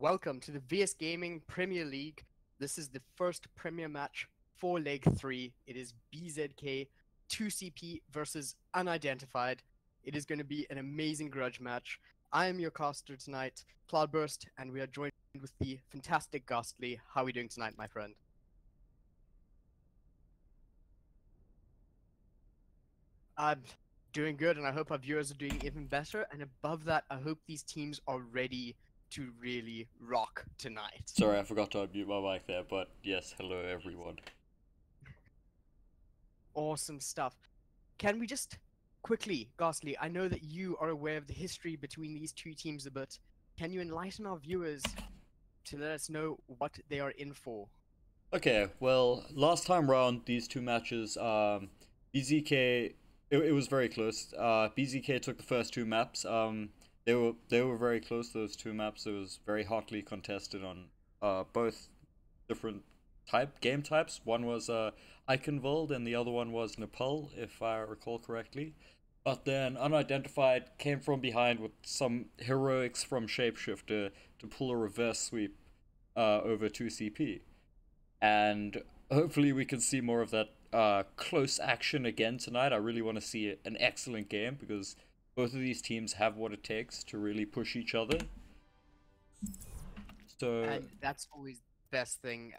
welcome to the VSGaming Premier League. This is the first Premier match for Leg 3. It is BZK 2CP versus Unidentified. It is going to be an amazing grudge match. I am your caster tonight, Cloudburst, and we are joined with the fantastic Gastlee. How are we doing tonight, my friend? I'm doing good, and I hope our viewers are doing even better. And above that, I hope these teams are ready to really rock tonight. Sorry, I forgot to unmute my mic there, but yes, hello everyone. Awesome stuff. Can we just quickly, Ghastly, I know that you are aware of the history between these two teams a bit. Can you enlighten our viewers to let us know what they are in for? Okay, well, last time round, these two matches, BZK, it was very close. BZK took the first two maps. They were very close. Those two maps. It was very hotly contested on both different game types. One was Eichenwald and the other one was Nepal, if I recall correctly. But then Unidentified came from behind with some heroics from Shapeshifter to pull a reverse sweep over 2CP. And hopefully we can see more of that close action again tonight. I really want to see an excellent game because both of these teams have what it takes to really push each other. So And that's always the best thing.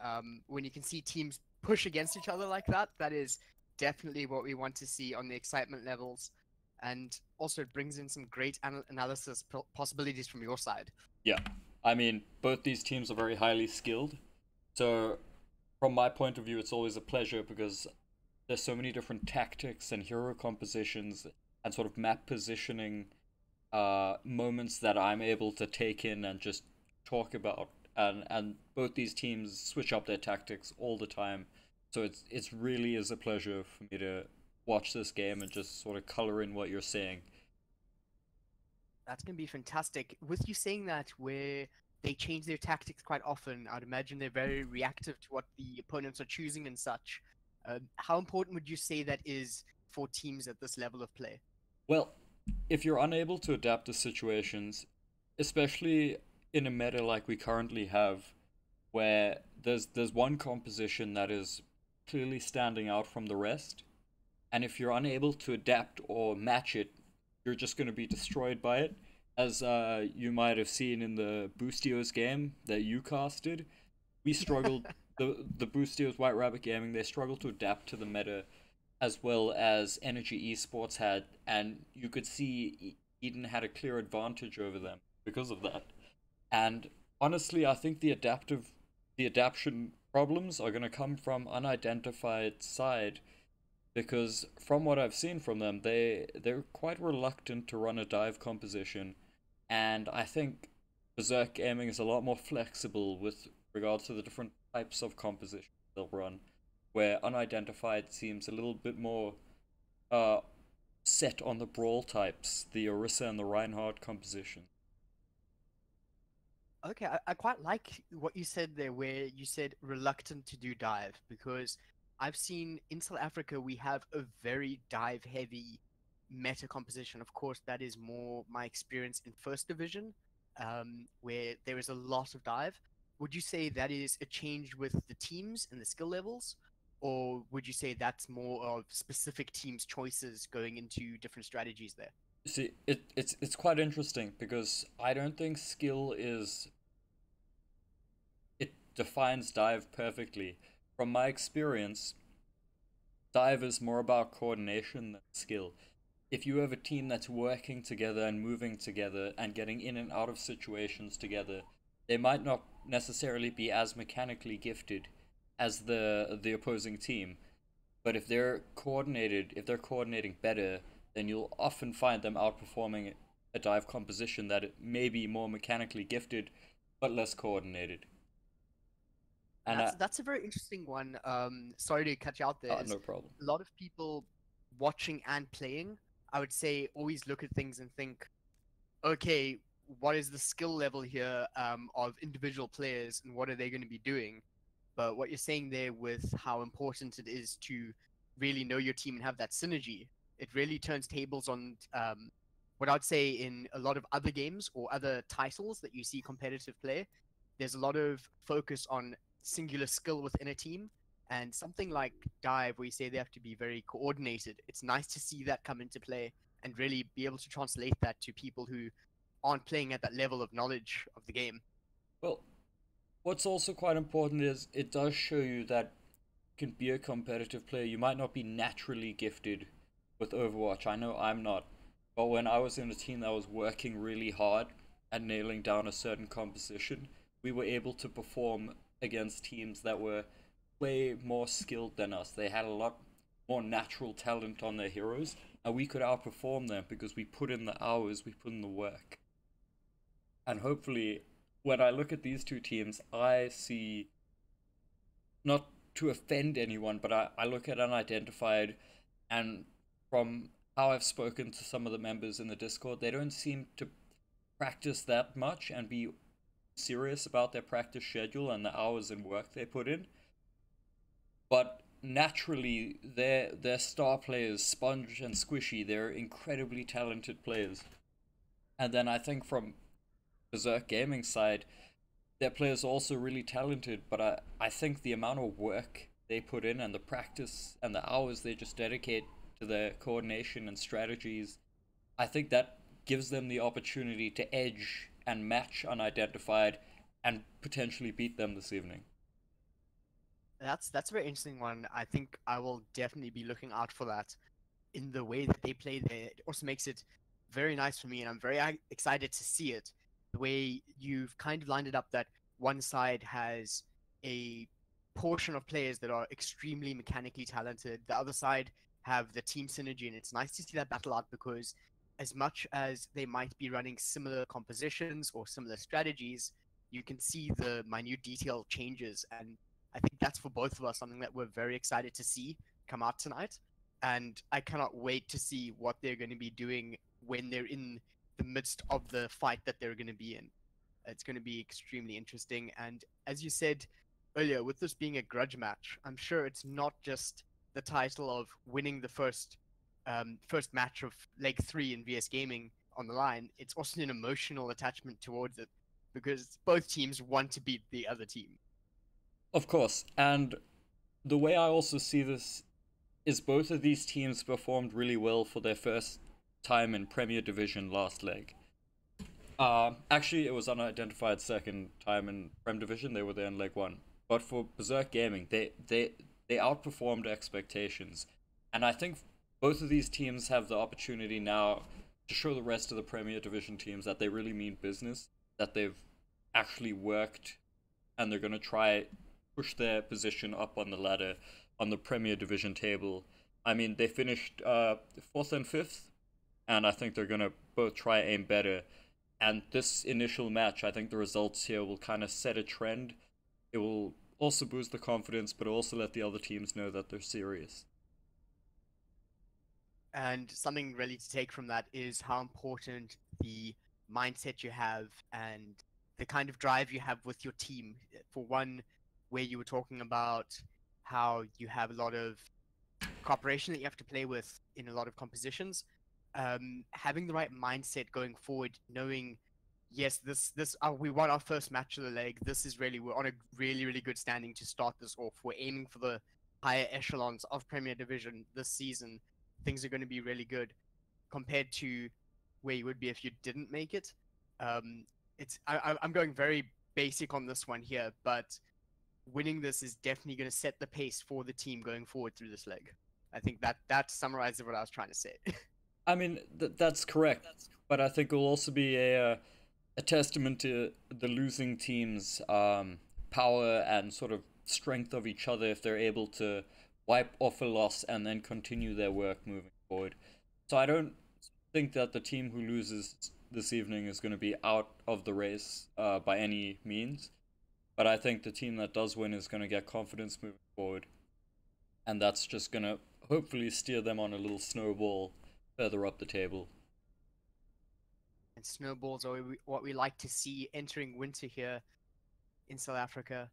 When you can see teams push against each other like that, that is definitely what we want to see on the excitement levels. And also, it brings in some great analysis possibilities from your side. yeah, I mean both these teams are very highly skilled. So from my point of view, it's always a pleasure because there's so many different tactics and hero compositions and sort of map positioning moments that I'm able to take in and just talk about. And both these teams switch up their tactics all the time. So it's really is a pleasure for me to watch this game and just sort of color in what you're saying. That's going to be fantastic. With you saying that, where they change their tactics quite often, I'd imagine they're very reactive to what the opponents are choosing and such. How important would you say that is for teams at this level of play? Well, if you're unable to adapt to situations, especially in a meta like we currently have, where there's one composition that is clearly standing out from the rest, and if you're unable to adapt or match it, you're just going to be destroyed by it. As you might have seen in the Boostios game that you casted, we struggled. The Boostios White Rabbit Gaming, they struggled to adapt to the meta as well as Energy Esports had, and you could see Eden had a clear advantage over them because of that. And honestly, I think the adaptation problems are going to come from Unidentified side because from what I've seen from them, they're quite reluctant to run a dive composition, and I think VSGaming is a lot more flexible with regards to the different types of composition they'll run, where Unidentified seems a little bit more uh, set on the brawl types, the Orisa and the Reinhardt composition. Okay, I quite like what you said there, where you said reluctant to do dive, because I've seen in South Africa we have a very dive heavy meta composition. Of course, that is more my experience in first division, where there is a lot of dive. Would you say that is a change with the teams and the skill levels, or would you say that's more of specific teams' choices going into different strategies there? See, it's quite interesting because I don't think skill is it defines dive perfectly. From my experience, dive is more about coordination than skill. If you have a team that's working together and moving together and getting in and out of situations together, they might not necessarily be as mechanically gifted as the opposing team. But if they're coordinating better, then you'll often find them outperforming a dive composition that it may be more mechanically gifted but less coordinated. And That's a very interesting one. Sorry to cut you out there. Is no problem. a lot of people watching and playing, I would say, always look at things and think, okay, what is the skill level here of individual players and what are they going to be doing? But what you're saying there with how important it is to really know your team and have that synergy, it really turns tables on what I'd say in a lot of other games or other titles that you see competitive play. there's a lot of focus on singular skill within a team, and something like dive, where you say they have to be very coordinated. It's nice to see that come into play and really be able to translate that to people who aren't playing at that level of knowledge of the game. Well, what's also quite important is it does show you that you can be a competitive player. You might not be naturally gifted with Overwatch. I know I'm not. But when I was in a team that was working really hard at nailing down a certain composition, we were able to perform against teams that were way more skilled than us. They had a lot more natural talent on their heroes, and we could outperform them because we put in the hours, we put in the work. And hopefully, when I look at these two teams, I see, not to offend anyone, but I look at Unidentified, and from how I've spoken to some of the members in the Discord, they don't seem to practice that much and be serious about their practice schedule and the hours and work they put in. But naturally, their star players, Sponge and Squishy, they're incredibly talented players. And then I think from VSGaming side, their players are also really talented, but I think the amount of work they put in and the practice and the hours they just dedicate to their coordination and strategies, I think that gives them the opportunity to edge and match Unidentified and potentially beat them this evening. That's a very interesting one. I think I will definitely be looking out for that in the way that they play there. It also makes it very nice for me, and I'm very excited to see it. The way you've kind of lined it up that one side has a portion of players that are extremely mechanically talented, the other side have the team synergy, and it's nice to see that battle out because as much as they might be running similar compositions or similar strategies, you can see the minute detail changes, and I think that's for both of us something that we're very excited to see come out tonight. And I cannot wait to see what they're going to be doing when they're in the midst of the fight that they're going to be in. It's going to be extremely interesting. And as you said earlier, with this being a grudge match, I'm sure it's not just the title of winning the first match of leg three in VSGaming on the line. It's also an emotional attachment towards it because both teams want to beat the other team. Of course, and the way I also see this is both of these teams performed really well for their first time in Premier Division last leg. Actually, it was Unidentified second time in Prem Division. They were there in leg one. But for VSGaming, they outperformed expectations, and I think both of these teams have the opportunity now to show the rest of the Premier Division teams that they really mean business, that they've actually worked, and they're gonna try push their position up on the ladder on the Premier Division table. I mean, they finished fourth and fifth, and I think they're gonna both try aim better. And this initial match, I think the results here will kind of set a trend. It will also boost the confidence, but also let the other teams know that they're serious. And something really to take from that is how important the mindset you have and the kind of drive you have with your team. For one, where you were talking about how you have a lot of cooperation that you have to play with in a lot of compositions, having the right mindset going forward, knowing yes, this we won our first match of the leg. This is really we're on a really good standing to start this off. We're aiming for the higher echelons of Premier Division this season. Things are going to be really good compared to where you would be if you didn't make it. It's I'm going very basic on this one here, but winning this is definitely going to set the pace for the team going forward through this leg. I think that summarizes what I was trying to say. I mean, that's correct, but I think it will also be a testament to the losing team's power and sort of strength of each other if they're able to wipe off a loss and then continue their work moving forward. So I don't think that the team who loses this evening is going to be out of the race by any means. But I think the team that does win is going to get confidence moving forward. And that's just going to hopefully steer them on a little snowball further up the table. And snowballs are what we like to see entering winter here in South Africa.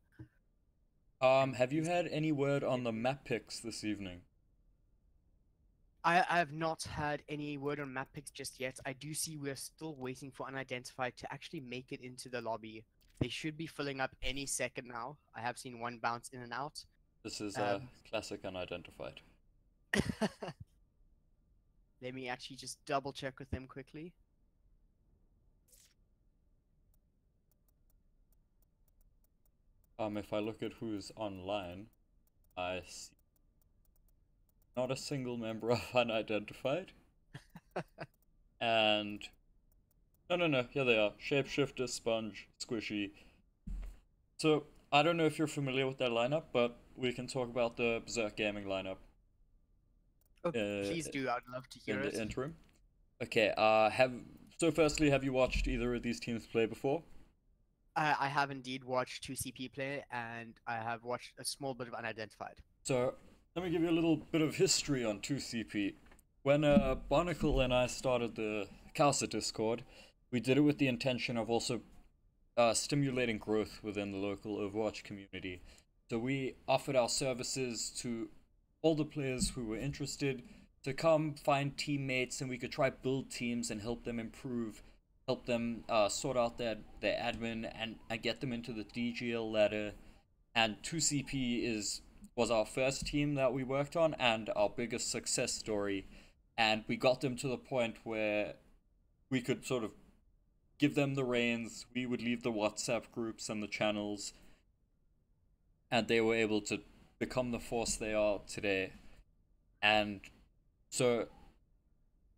Have you had any word on the map picks this evening? I have not had any word on map picks just yet. I do see we're still waiting for Unidentified to actually make it into the lobby. They should be filling up any second now. I have seen one bounce in and out. This is a Um, classic unidentified. Let me actually just double check with them quickly. If I look at who's online, I see not a single member of unidentified. And no, here they are. Shapeshifter, Sponge, Squishy. So I don't know if you're familiar with their lineup, but we can talk about the VSGaming lineup Oh, uh, please do. I'd love to in hear the it. interim. Okay. Firstly, have you watched either of these teams play before? I have indeed watched 2CP play, and I have watched a small bit of Unidentified. So let me give you a little bit of history on 2CP. When Barnacle and I started the Causa Discord, we did it with the intention of also stimulating growth within the local Overwatch community. So we offered our services to all the players who were interested to come find teammates, and we could try build teams and help them improve, help them sort out their admin and get them into the DGL ladder. And 2CP was our first team that we worked on and our biggest success story. And we got them to the point where we could sort of give them the reins. We would leave the WhatsApp groups and the channels, and they were able to become the force they are today. And so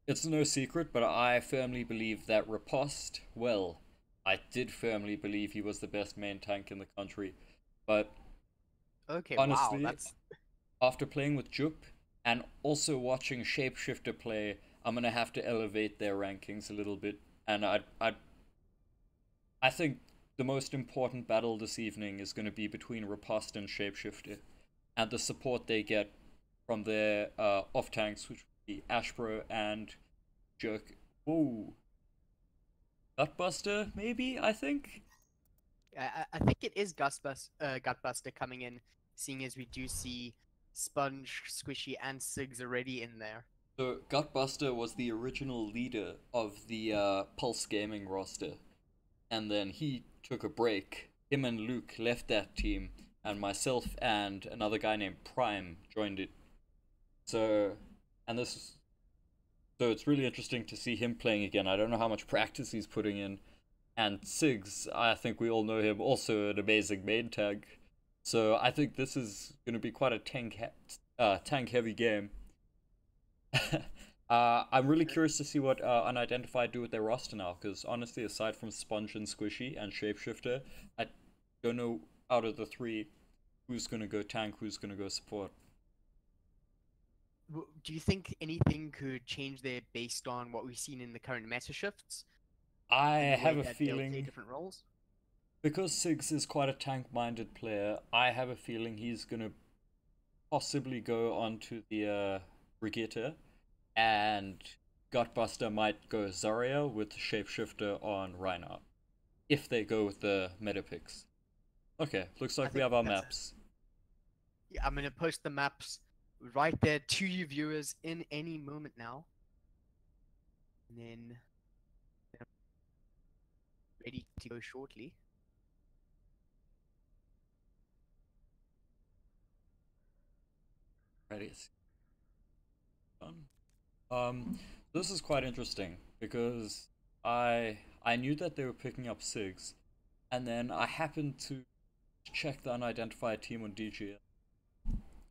it's no secret, but I firmly believe that Riposte, well, I did firmly believe he was the best main tank in the country. But Okay, wow, honestly, that's after playing with Jup and also watching Shapeshifter play, I'm gonna have to elevate their rankings a little bit. And I think the most important battle this evening is going to be between Riposte and Shapeshifter, and the support they get from their off tanks, which would be Ashbro and Jerk. Whoa, Gutbuster, maybe? I think. I think it is Gutbuster coming in, seeing as we do see Sponge, Squishy, and Sigs already in there. So Gutbuster was the original leader of the Pulse Gaming roster, and then he took a break. Him and Luke left that team, and myself and another guy named Prime joined it. So, and this, so it's really interesting to see him playing again. I don't know how much practice he's putting in. And Sigs, I think we all know him, also an amazing main tank. So I think this is going to be quite a tank heavy game. I'm really curious to see what Unidentified do with their roster now, because honestly, aside from Sponge and Squishy and Shapeshifter, I don't know out of the three who's going to go tank, who's going to go support. Do you think anything could change there based on what we've seen in the current meta shifts I and the have way a that they'll play feeling, different roles? because Sigs is quite a tank minded player, I have a feeling he's going to possibly go onto the Brigitte, and Gutbuster might go Zarya with Shapeshifter on Reinhardt, if they go with the meta picks. Okay, looks I like we think have our that's maps. Yeah, I'm gonna post the maps right there to you viewers in any moment now. And then ready to go shortly. Ready? It's done. This is quite interesting because I knew that they were picking up Sigs, and then I happened to check the unidentified team on DGL,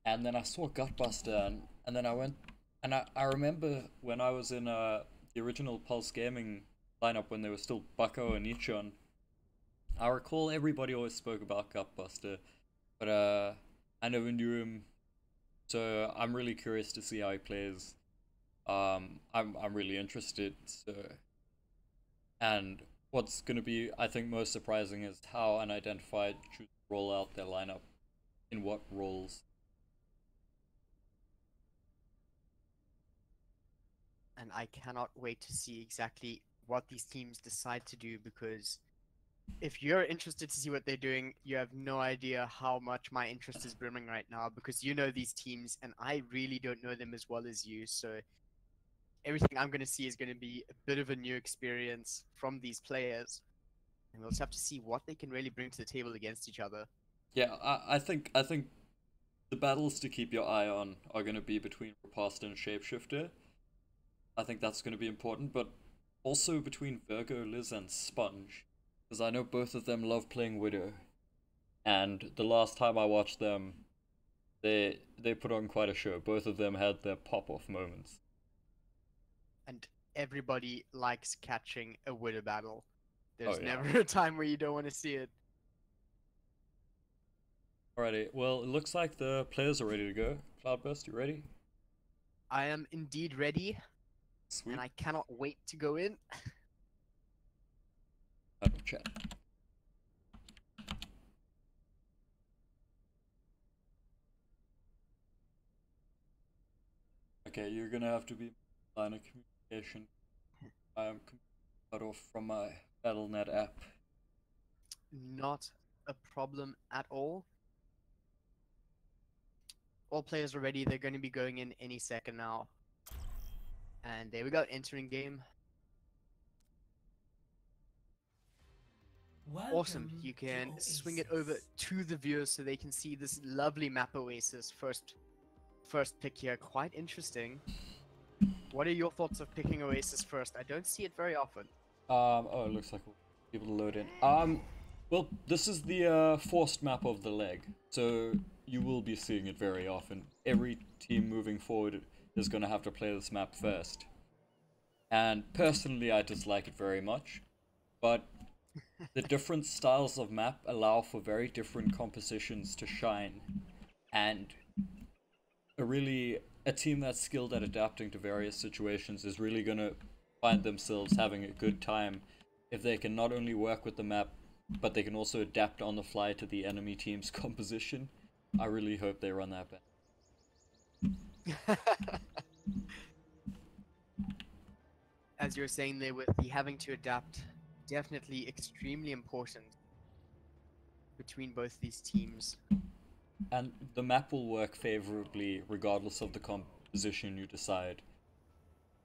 and then I saw Gutbuster, and then I went, and I remember when I was in the original Pulse Gaming lineup when they were still Bucko and Ichon, I recall everybody always spoke about Gutbuster, but I never knew him, so I'm really curious to see how he plays. I'm really interested. So, and what's going to be, I think, most surprising is how Unidentified choose to roll out their lineup in what roles. And I cannot wait to see exactly what these teams decide to do, because if you're interested to see what they're doing, you have no idea how much my interest is brimming right now, because you know these teams and I really don't know them as well as you. So everything I'm going to see is going to be a bit of a new experience from these players. And we'll just have to see what they can really bring to the table against each other. Yeah, I think the battles to keep your eye on are going to be between Riposte and Shapeshifter. I think that's going to be important, but also between Virgo, Liz, and Sponge, because I know both of them love playing Widow, and the last time I watched them, they put on quite a show. Both of them had their pop-off moments. And everybody likes catching a Widow battle. There's Oh, yeah. never a time where you don't want to see it. Alrighty, well, it looks like the players are ready to go. Cloudburst, you ready? I am indeed ready, Sweet. and I cannot wait to go in. Out of chat. Okay, you're gonna have to be line of communication. I am cut off from my Battle.net app. Not a problem at all. All players are ready. They're going to be going in any second now. And there we go, entering game. Awesome. You can swing it over to the viewers so they can see this lovely map oasis. First pick here. Quite interesting. What are your thoughts of picking oasis first? I don't see it very often. Oh, it looks like we'll be able to load in. Well, this is the forced map of the leg, so you will be seeing it very often. Every team moving forward is going to have to play this map first. And personally, I dislike it very much, but the different styles of map allow for very different compositions to shine, and a team that's skilled at adapting to various situations is really going to find themselves having a good time if they can not only work with the map, but they can also adapt on the fly to the enemy team's composition. I really hope they run that back. As you're saying there, with the having to adapt, definitely extremely important between both these teams. And the map will work favorably regardless of the composition you decide.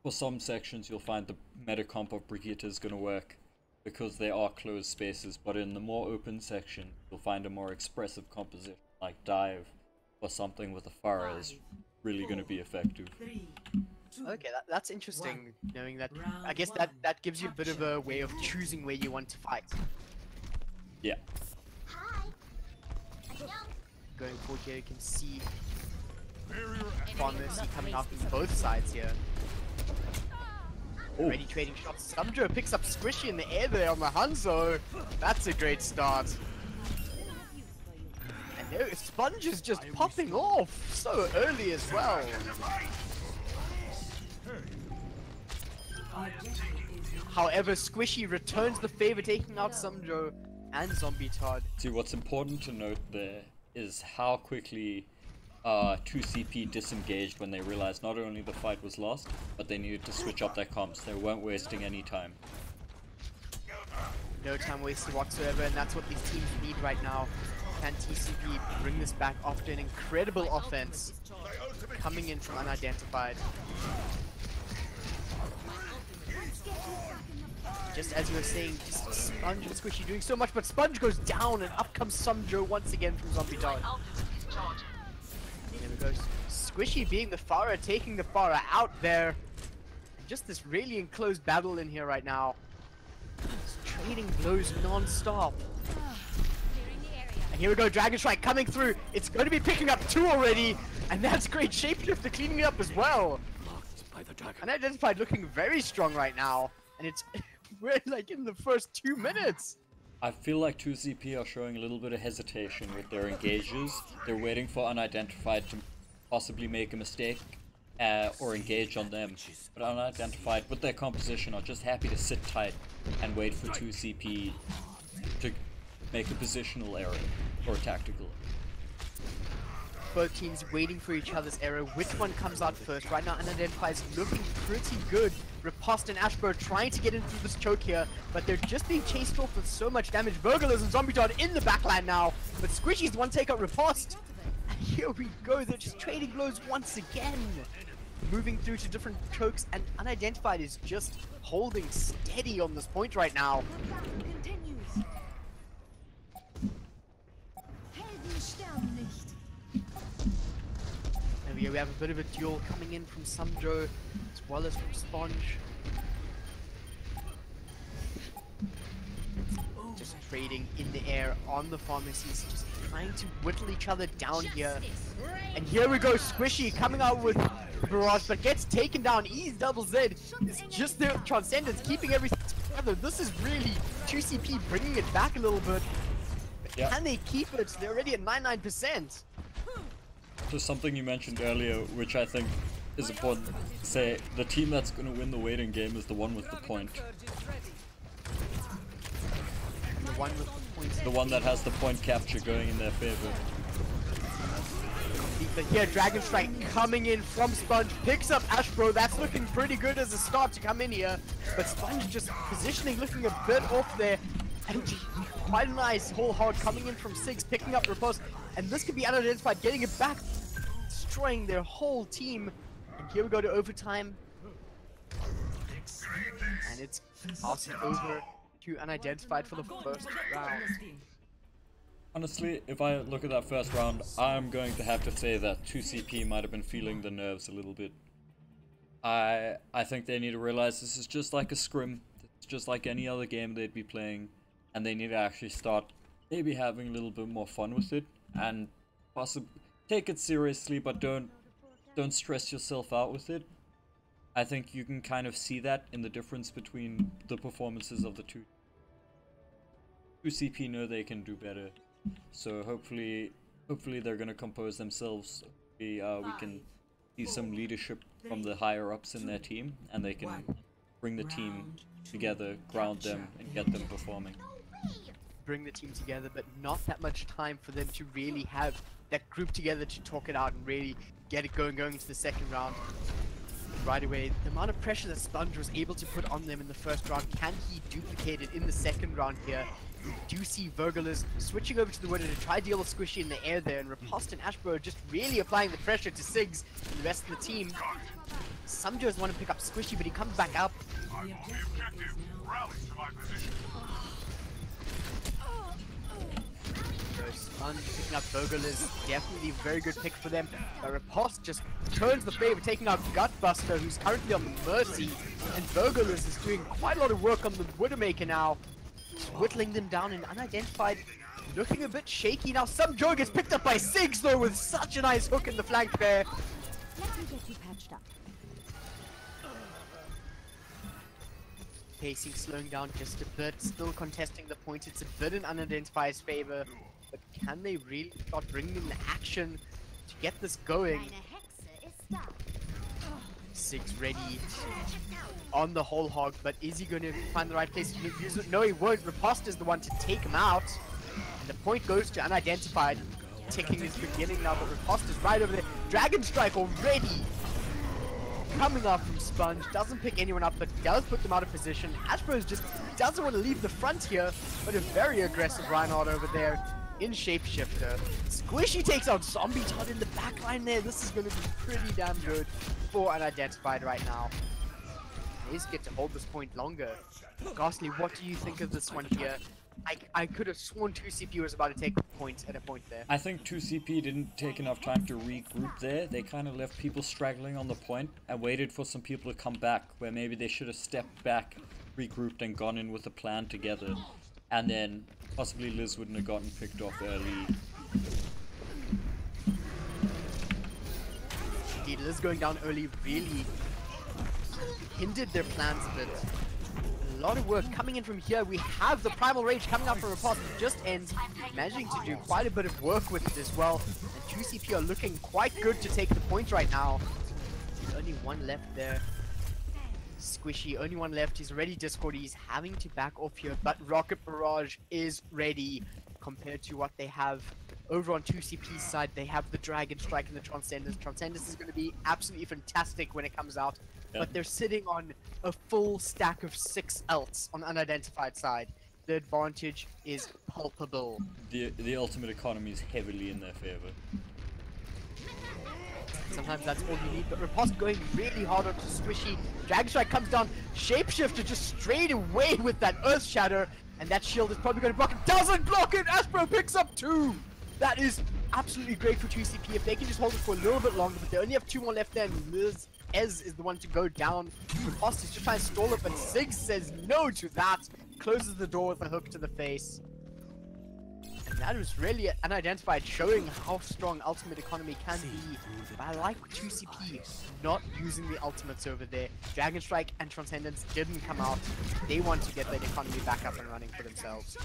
For some sections you'll find the meta comp of Brigitte is going to work because they are closed spaces, but in the more open section you'll find a more expressive composition like Dive or something with a Pharah is really going to be effective. Okay, that's interesting, knowing that. I guess that gives you a bit of a way of choosing where you want to fight. Yeah. Going forward here, you can see Pharmacy coming off from both sides here. Ooh. Already trading shots. Sumdro picks up Squishy in the air there on the Hanzo. That's a great start. And there, Sponge is just popping off so early as well. However, Squishy returns the favor, taking out Sumdro and Zombie Todd. See, what's important to note there is how quickly 2CP disengaged when they realized not only the fight was lost, but they needed to switch up their comps. They weren't wasting any time. No time wasted whatsoever, and that's what these teams need right now. Can TCP bring this back after an incredible offense coming in from Unidentified? Just as you were saying, just Sponge and Squishy doing so much, but Sponge goes down, and up comes Sumdro once again from Zombie Todd. There we go. Squishy being the Pharah, taking the Pharah out there. Just this really enclosed battle in here right now. Just trading blows non-stop. And here we go, Dragon Strike coming through. It's going to be picking up 2 already, and that's great. Shapeshifter cleaning it up as well. Unidentified looking very strong right now, and it's we're like in the first 2 minutes. I feel like 2CP are showing a little bit of hesitation with their engages. They're waiting for Unidentified to possibly make a mistake or engage on them. But Unidentified, with their composition, are just happy to sit tight and wait for 2CP to make a positional error or a tactical. Both teams waiting for each other's error. Which one comes out first? Right now, Unidentified is looking pretty good. Riposte and Ashbro trying to get in through this choke here, but they're just being chased off with so much damage. Burglars and Zombie Todd in the backline now, but Squishy's the one take out Riposte. And here we go, they're just trading blows once again. Moving through to different chokes, and Unidentified is just holding steady on this point right now. here we have a bit of a duel coming in from Sumjo as well as from Sponge. Just trading in the air on the pharmacies, just trying to whittle each other down here. And here we go, Squishy coming out with the barrage, but gets taken down. Ease double Z is just the Transcendence keeping everything together. This is really 2CP bringing it back a little bit. But can they keep it? They're already at 99%. Just something you mentioned earlier, which I think is important to say, the team that's going to win the waiting game is the one with the point. The one with the points. The one that has the point capture going in their favor. But here, Dragon Strike coming in from Sponge, picks up Ashbro. That's looking pretty good as a start to come in here. But Sponge just positioning, looking a bit off there. And quite a nice whole hard coming in from Sigs, picking up Riposte. And this could be Unidentified, getting it back, destroying their whole team. And here we go to overtime. And it's passing over to Unidentified for the first round. Honestly, if I look at that first round, I'm going to have to say that 2CP might have been feeling the nerves a little bit. I think they need to realize this is just like a scrim. It's just like any other game they'd be playing. And they need to actually start maybe having a little bit more fun with it. And possibly take it seriously, but don't stress yourself out with it. I think you can kind of see that in the difference between the performances of the two. 2CP know they can do better. So hopefully they're gonna compose themselves. We can see some leadership from the higher ups in their team, and they can bring the team together, ground them, and get them performing. Bring the team together, but not that much time for them to really have that group together to talk it out and really get it going into the second round. Right away, the amount of pressure that Sponge was able to put on them in the first round, can he duplicate it in the second round here? We do see Vergulus switching over to the winner to try to deal with Squishy in the air there, and Riposte and Ashbro just really applying the pressure to Sigs and the rest of the team. Sumjo's want to pick up Squishy, but he comes back up. Sponge picking up Vergulus, definitely a very good pick for them. But Riposte just turns the favor, taking out Gutbuster, who's currently on Mercy, and Vergulus is doing quite a lot of work on the Widowmaker now. Whittling them down and Unidentified, looking a bit shaky now. Sumjo gets picked up by Sigs though with such a nice hook in the flank there. Let me get you patched up. Pacing slowing down just a bit, still contesting the point. It's a bit in Unidentified's favor, but can they really start bringing in the action to get this going? Sigs ready on the whole hog, but is he going to find the right place to use it? No, he won't. Riposte is the one to take him out, and the point goes to Unidentified. Ticking is beginning now, but Riposte is right over there. Dragon Strike already coming up from Sponge, doesn't pick anyone up, but does put them out of position. Ashbro just doesn't want to leave the front here, but a very aggressive Reinhardt over there in Shapeshifter. Squishy takes out Zombie Todd in the back line there. This is going to be pretty damn good for Unidentified right now. He's get to hold this point longer. Gastlee, what do you think of this one here? I could have sworn 2CP was about to take points at a point there. I think 2CP didn't take enough time to regroup there. They kind of left people straggling on the point and waited for some people to come back, where maybe they should have stepped back, regrouped, and gone in with a plan together. And then possibly Liz wouldn't have gotten picked off early. Indeed, Liz going down early really hindered their plans a bit. A lot of work coming in from here. We have the Primal Rage coming up from Riposte. Just ends, managing to do quite a bit of work with it as well. And 2CP are looking quite good to take the point right now. There's only one left there. Squishy, only one left. He's already Discord. He's having to back off here, but Rocket Barrage is ready compared to what they have over on 2CP's side. They have the Dragon Strike and the Transcendence. Transcendence is going to be absolutely fantastic when it comes out. But they're sitting on a full stack of 6 ults on Unidentified side. The advantage is palpable. The ultimate economy is heavily in their favor. Sometimes that's all you need, but Riposte going really hard onto Squishy. Dragon Strike comes down, Shapeshifter just straight away with that Earth Shatter, and that shield is probably going to block it. Doesn't block it! Ashbro picks up 2! That is absolutely great for 2CP if they can just hold it for a little bit longer, but they only have 2 more left there, and Ez is the one to go down. Riposte is just trying to stall it, but Ziggs says no to that. Closes the door with a hook to the face. And that was really Unidentified, showing how strong Ultimate Economy can be. But I like 2CP not using the ultimates over there. Dragon Strike and Transcendence didn't come out. They want to get that economy back up and running for themselves.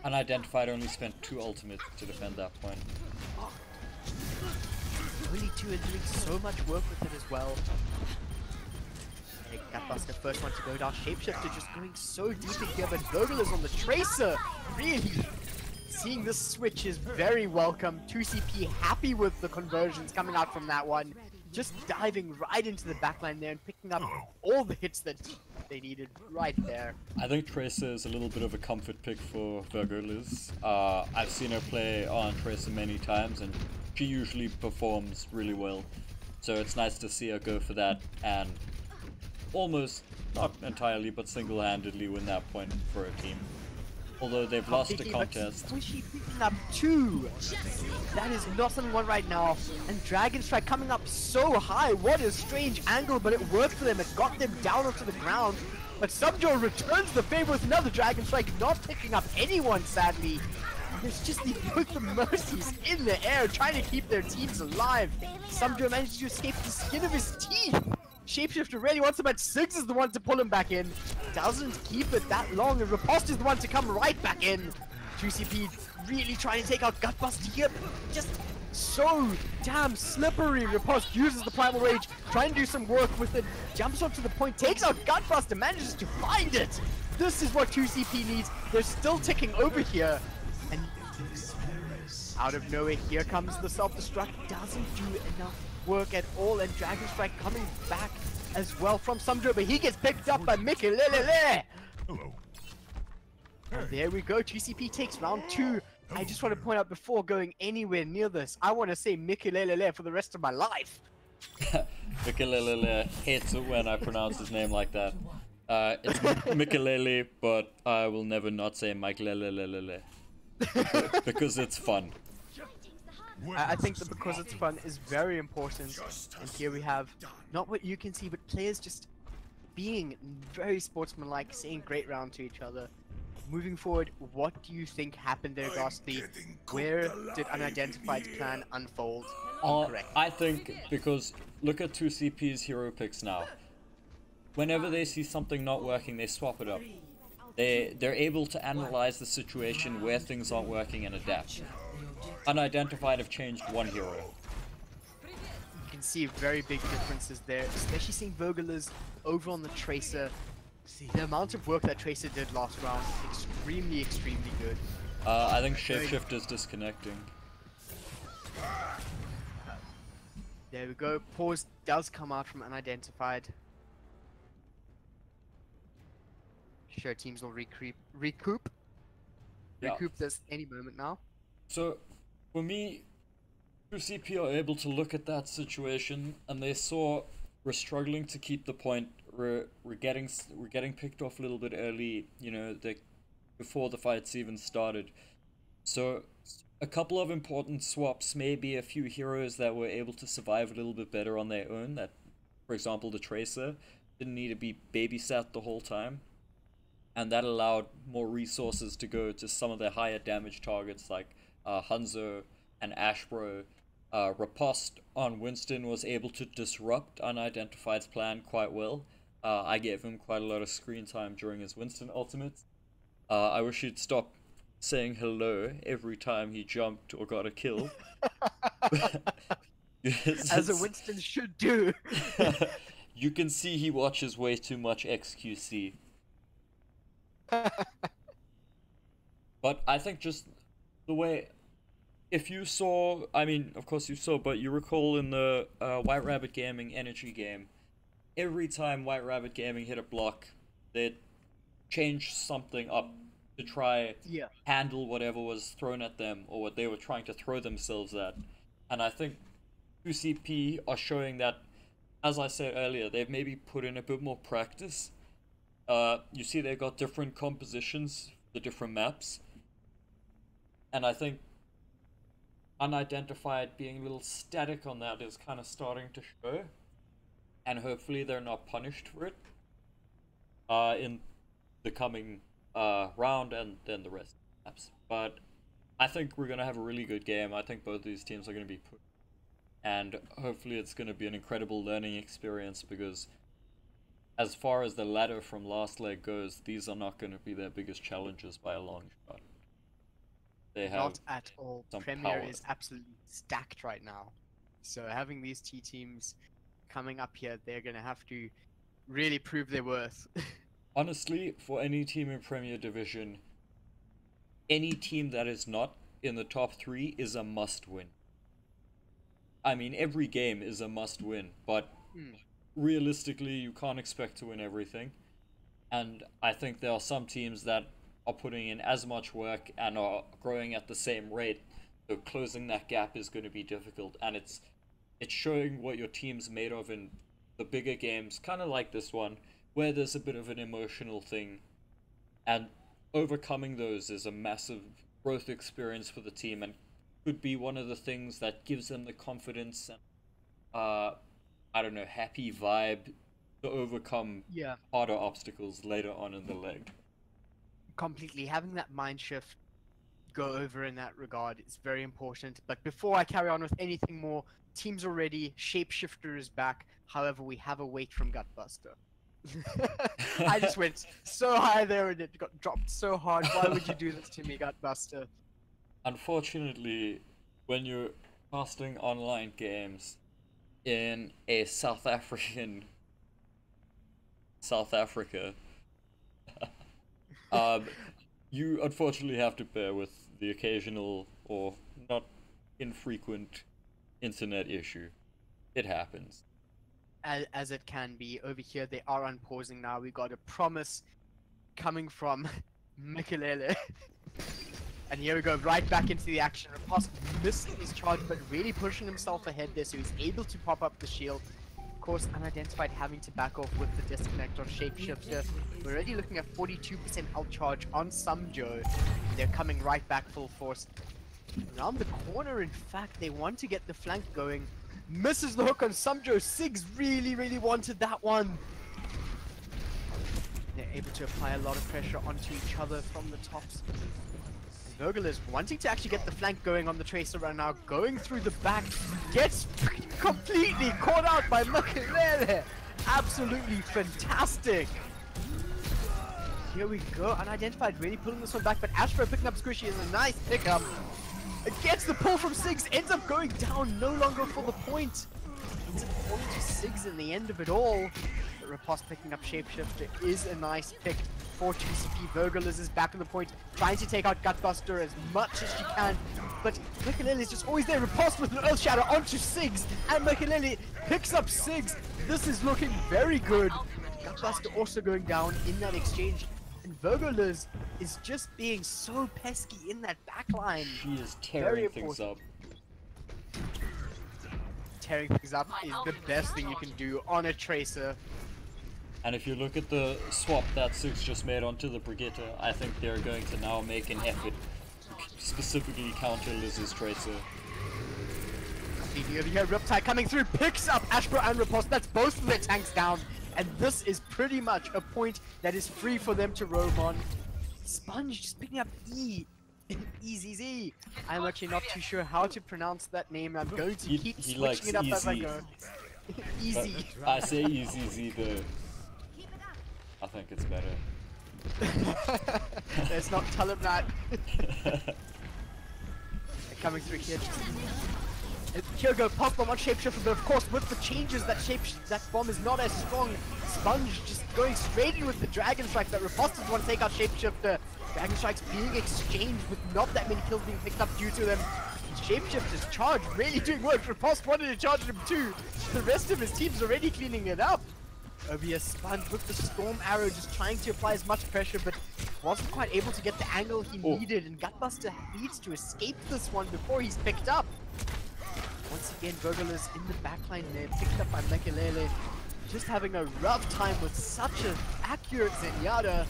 Unidentified only spent 2 ultimates to defend that point. Only 2 and doing so much work with it as well. Gutbuster, first one to go down. Shapeshifter just going so deep in here, but Vogel is on the Tracer. Really, seeing this switch is very welcome. 2CP happy with the conversions coming out from that one. Just diving right into the backline there and picking up all the hits that they needed right there. I think Tracer is a little bit of a comfort pick for Vergoliz. I've seen her play on Tracer many times, and she usually performs really well. So it's nice to see her go for that and almost, not entirely, but single-handedly win that point for her team. Although they've lost the contest. Squishy picking up 2. That is not something one right now. And Dragon Strike coming up so high. What a strange angle, but it worked for them. It got them down onto the ground. But Subjoe returns the favor with another Dragon Strike, not picking up anyone, sadly. And there's just the mercies in the air, trying to keep their teams alive. Subjoe managed to escape the skin of his teeth. Shapeshifter really wants him, but Ziggs is the one to pull him back in. Doesn't keep it that long, and Riposte is the one to come right back in. 2CP really trying to take out Gutbuster here, just so damn slippery. Riposte uses the Primal Rage, trying to do some work with it, jumps onto the point, takes out Gutbuster, manages to find it. This is what 2CP needs. They're still ticking over here. And out of nowhere, here comes the self-destruct. Doesn't do enough work at all, and Dragon Strike coming back as well from Sumdro, but he gets picked up by Mickey Lelele. Hello. And there we go. 2CP takes round 2. I just want to point out before going anywhere near this, I want to say Mickey Lelele for the rest of my life. Mikelele hates it when I pronounce his name like that. It's Mikelele, but I will never not say Mikelele because it's fun. I think that because it's fun is very important. And here we have not what you can see, but players just being very sportsmanlike, saying great round to each other. Moving forward, what do you think happened there, Gastlee? Where did Unidentified's plan unfold? Correct. I think because look at 2CP's hero picks now. Whenever they see something not working, they swap it up. They're able to analyze the situation where things aren't working and adapt. Unidentified have changed one hero. You can see very big differences there, especially seeing Vogeliz over on the Tracer. See, the amount of work that Tracer did last round, extremely good. I think Shapeshifter's disconnecting. There we go. Pause does come out from Unidentified. Sure, teams will recoup this any moment now. So, for me, 2CP are able to look at that situation, and they saw we're struggling to keep the point. We're getting picked off a little bit early, you know, before the fights even started. So, a couple of important swaps, maybe a few heroes that were able to survive a little bit better on their own. That, for example, the Tracer didn't need to be babysat the whole time. And that allowed more resources to go to some of the higher damage targets like Hanzo and Ashbro. Riposte on Winston was able to disrupt Unidentified's plan quite well. I gave him quite a lot of screen time during his Winston ultimate. I wish he'd stop saying hello every time he jumped or got a kill. As a Winston should do. You can see he watches way too much XQC. But I think just the way, if you saw, I mean, of course you saw, but you recall in the White Rabbit Gaming energy game, every time White Rabbit Gaming hit a block, they'd change something up to try handle whatever was thrown at them or what they were trying to throw themselves at. And I think 2CP are showing that, as I said earlier, they've maybe put in a bit more practice. You see they've got different compositions, the different maps. And I think Unidentified being a little static on that is kind of starting to show, and hopefully they're not punished for it in the coming round and then the rest of the maps. But I think we're going to have a really good game. I think both of these teams are going to be put, and hopefully it's going to be an incredible learning experience, because as far as the ladder from last leg goes, these are not going to be their biggest challenges by a long shot. They have Not at all. some Premier power. is absolutely stacked right now. So having these two teams coming up here, they're going to have to really prove their worth. Honestly, for any team in Premier Division, any team that is not in the top 3 is a must-win. I mean, every game is a must-win, but realistically, you can't expect to win everything. And I think there are some teams that are putting in as much work and are growing at the same rate, so closing that gap is going to be difficult. And it's showing what your team's made of in the bigger games, kind of like this one, where there's a bit of an emotional thing, and overcoming those is a massive growth experience for the team, and could be one of the things that gives them the confidence and I don't know, happy vibe to overcome harder obstacles later on in the leg. Completely. Having that mind shift go over in that regard is very important. But before I carry on with anything more, teams are ready, Shapeshifter is back. However, we have a wait from Gutbuster. I just went so high there and it got dropped so hard. Why would you do this to me, Gutbuster? Unfortunately, when you're casting online games in a South Africa, you unfortunately have to bear with the occasional or not infrequent internet issue. It happens. As it can be. Over here, they are unpausing now. We got a promise coming from Mikelele. And here we go, right back into the action. Riposte missing his charge, but really pushing himself ahead there, so he's able to pop up the shield. Of course, Unidentified having to back off with the disconnect on Shapeshifter. We're already looking at 42% ult charge on Sumjo. They're coming right back full force. Around the corner, in fact, they want to get the flank going. Misses the hook on Sumjo. Sigs really wanted that one. They're able to apply a lot of pressure onto each other from the tops. Vogel is wanting to actually get the flank going on the Tracer right now, going through the back, gets completely caught out by Mikelele. Absolutely fantastic. Here we go, Unidentified really pulling this one back, but Astro picking up Squishy is a nice pickup. It gets the pull from Sigs, ends up going down, no longer for the point. Ends up falling to Sigs in the end of it all. But Riposte picking up Shapeshifter is a nice pick for 2CP. Vergulus is back on the point, trying to take out Gutbuster as much as she can. But Mikelele is just always there. Riposte with an Earth Shadow onto Sigs, and Mikelele picks up Sigs. This is looking very good. Gutbuster also going down in that exchange. And Vergulus is just being so pesky in that backline. She is tearing things up. Tearing things up is the best thing you can do on a Tracer. And if you look at the swap that Six just made onto the Brigitte, I think they're going to now make an effort to specifically counter Liz's Tracer. Completely over here, Riptide coming through, picks up Ashbro and Riposte. That's both of their tanks down. And this is pretty much a point that is free for them to roam on. Sponge just picking up EZZ. I'm actually not too sure how to pronounce that name. I'm going to keep switching it up as I go. Easy. I say EZZ though. I think it's better. Let's not tell him that. They're coming through here. Here we go, pop bomb on Shapeshifter, but of course with the changes that bomb is not as strong. Sponge just going straight in with the Dragon Strike that Riposte want to take out Shapeshifter. Dragon Strikes being exchanged with not that many kills being picked up due to them. Shapeshifter's charge really doing work. Riposte wanted to charge him too. The rest of his team's already cleaning it up. OBS Sponge with the Storm Arrow just trying to apply as much pressure, but wasn't quite able to get the angle he needed, and Gutbuster needs to escape this one before he's picked up. Once again, Vogel is in the backline there, picked up by Mikelele. Just having a rough time with such an accurate Zenyatta.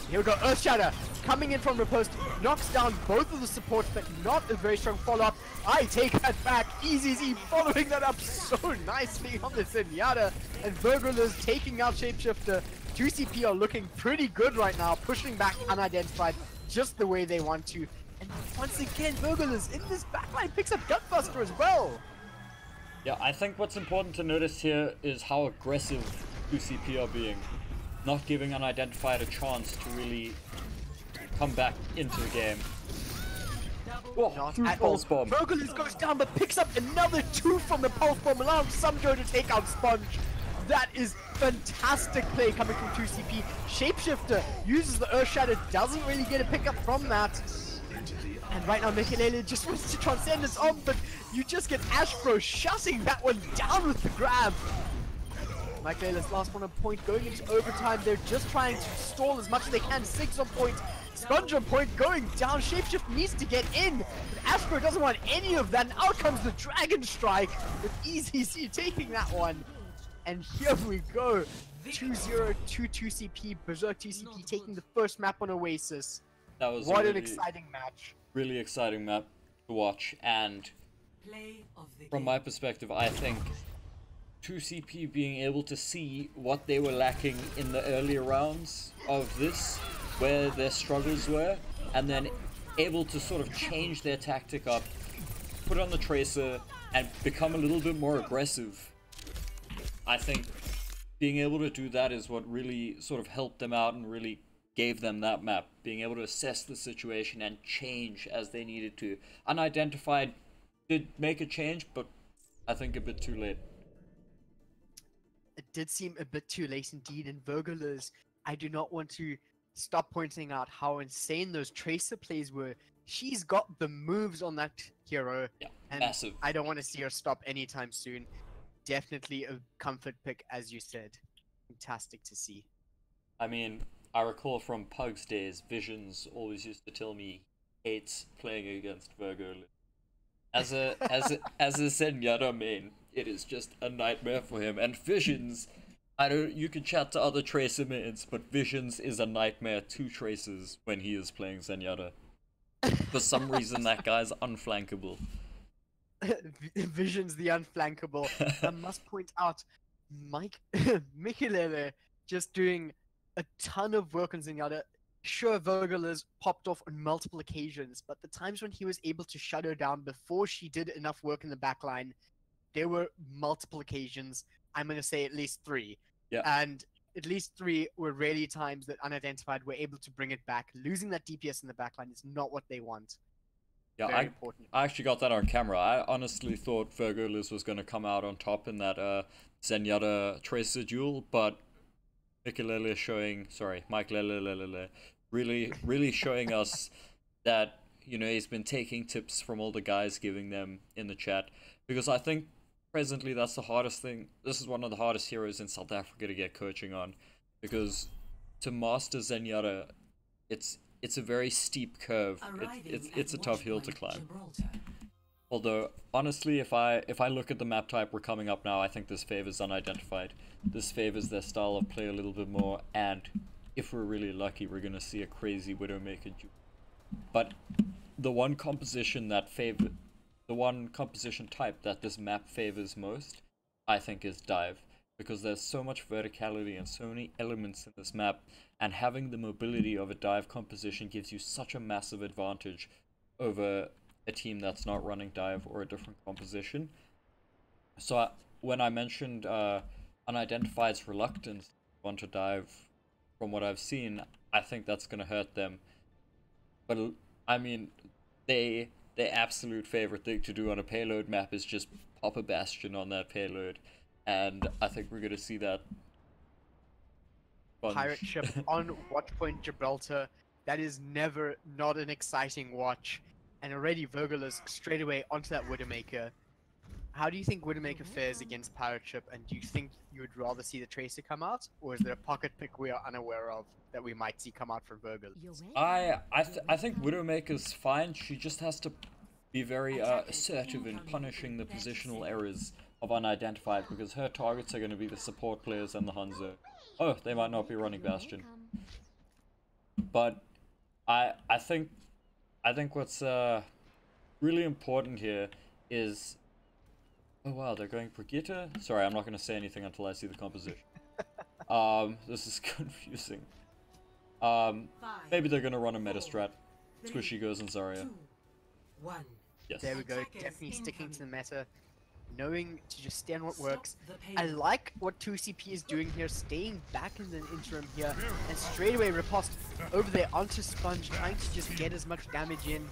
Here we go, Earth Shatter coming in from riposte, knocks down both of the supports, but not a very strong follow-up. I take that back. EZZ following that up so nicely on the Zenyatta, and Virgulus taking out Shapeshifter. 2CP are looking pretty good right now, pushing back Unidentified just the way they want to. And once again, Virgulus in this backline picks up Gutbuster as well. Yeah, I think what's important to notice here is how aggressive 2CP are being. Not giving Unidentified a chance to really come back into the game. Oh, through Pulse Bomb. Virgulus goes down but picks up another 2 from the Pulse Bomb, allowing Sumjo to take out Sponge. That is fantastic play coming from 2CP. Shapeshifter uses the Earth Shatter, doesn't really get a pickup from that. And right now Mikelele just wants to transcend his on, but you just get Ashbro shutting that one down with the grab. Mikelele's last one on point, going into overtime. They're just trying to stall as much as they can. 6 on point, Sponge on point, going down. Shapeshift needs to get in, but Ashbro doesn't want any of that. And out comes the Dragon Strike with EZC taking that one. And here we go, 2-0 to 2CP, Berserk 2CP taking the first map on Oasis. That was what really, an exciting match. Really exciting map to watch, and from my perspective, I think 2CP being able to see what they were lacking in the earlier rounds of this, where their struggles were, and then able to sort of change their tactic up, put on the Tracer, and become a little bit more aggressive. I think being able to do that is what really sort of helped them out and really gave them that map. Being able to assess the situation and change as they needed to. Unidentified did make a change, but I think a bit too late. It did seem a bit too late indeed, and Virgulus, I do not want to stop pointing out how insane those Tracer plays were. She's got the moves on that hero, Yeah, and massive. I don't want to see her stop anytime soon. Definitely a comfort pick, as you said. Fantastic to see. I mean, I recall from Pug's days, Visions always used to tell me he hates playing against Virgulus. As a Zenyatta main, it is just a nightmare for him. And Visions, you can chat to other Tracer mains, but Visions is a nightmare to Tracers when he is playing Zenyatta. For some reason, that guy's unflankable. Vision's the unflankable. I must point out, Mikelele just doing a ton of work on Zenyatta. Sure, Virgulus popped off on multiple occasions, but the times when he was able to shut her down before she did enough work in the backline, there were multiple occasions. I'm going to say at least 3. Yeah. And at least 3 were really times that Unidentified were able to bring it back. Losing that DPS in the backline is not what they want. Yeah, I actually got that on camera. I honestly thought Virgulus was going to come out on top in that Zenyatta Tracer duel, but Mikelele really showing us that, you know, he's been taking tips from all the guys giving them in the chat, because I think presently that's the hardest thing. This is one of the hardest heroes in South Africa to get coaching on, because to master Zenyatta, it's a very steep curve. It's a tough hill to climb. Although, honestly, if I look at the map type we're coming up now, I think this favors Unidentified. This favors their style of play a little bit more, and if we're really lucky, we're gonna see a crazy Widowmaker duel. But the one composition type that this map favors most, I think, is dive. Because there's so much verticality and so many elements in this map, and having the mobility of a dive composition gives you such a massive advantage over a team that's not running dive or a different composition. So when I mentioned Unidentified's reluctance to want to dive, from what I've seen, I think that's going to hurt them. But I mean, their absolute favorite thing to do on a payload map is just pop a bastion on that payload. And I think we're going to see that. Pirate ship on Watchpoint Gibraltar. That is never not an exciting watch. And already Virgulus straight away onto that Widowmaker. How do you think Widowmaker fares against Pirate ship? And do you think you would rather see the Tracer come out? Or is there a pocket pick we are unaware of that we might see come out from Virgulus? I think Widowmaker's fine. She just has to be very assertive in punishing the positional errors of Unidentified, because her targets are going to be the support players and the Hanzo. Oh, they might not be running Bastion. But I think what's really important here is, oh wow, they're going Brigitte. Sorry, I'm not going to say anything until I see the composition. This is confusing. Maybe they're going to run a meta strat. Squishy goes in Zarya. Yes. There we go. Definitely sticking to the meta, knowing to just stay on what works. I like what 2CP is doing here, staying back in the interim here, and straight away riposte over there onto Sponge, trying to just get as much damage in.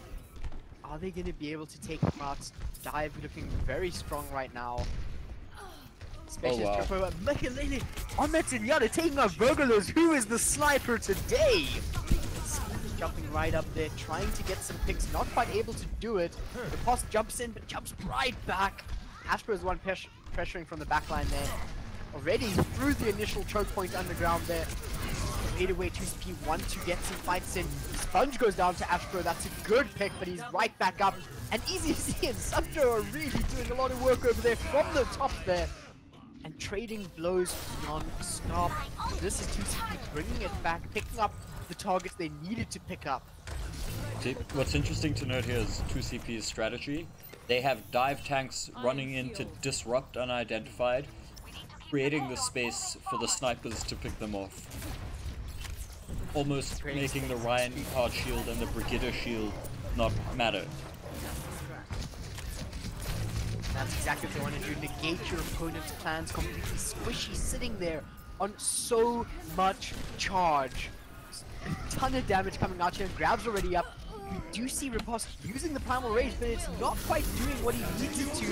Are they going to be able to take him out? Dive looking very strong right now. Especially wow. Mekalele on that Zenyatta taking out Burglars. Who is the sniper today? Jumping right up there, trying to get some picks, not quite able to do it. The post jumps in, but jumps right back. Astro is one pressuring from the backline there. Already through the initial choke point underground there. Made away 2CP, want to get some fights in. Sponge goes down to Astro, that's a good pick, but he's right back up. And Easy and Subjo are really doing a lot of work over there from the top there. And trading blows non-stop. This is 2CP bringing it back, picking up the targets they needed to pick up. What's interesting to note here is 2CP's strategy. They have dive tanks running in to disrupt Unidentified, creating the space for the snipers to pick them off. Almost making the Reinhardt shield and the Brigitte shield not matter. That's exactly what they want to do. Negate your opponent's plans completely. Squishy sitting there on so much charge. A ton of damage coming out here, and Grab's already up. You do see Riposte using the Primal Rage, but it's not quite doing what he needs it to.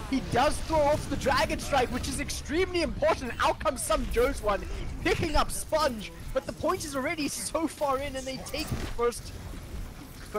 He does throw off the Dragon Strike, which is extremely important. Out comes some Joe's one, picking up Sponge, but the point is already so far in, and they take the first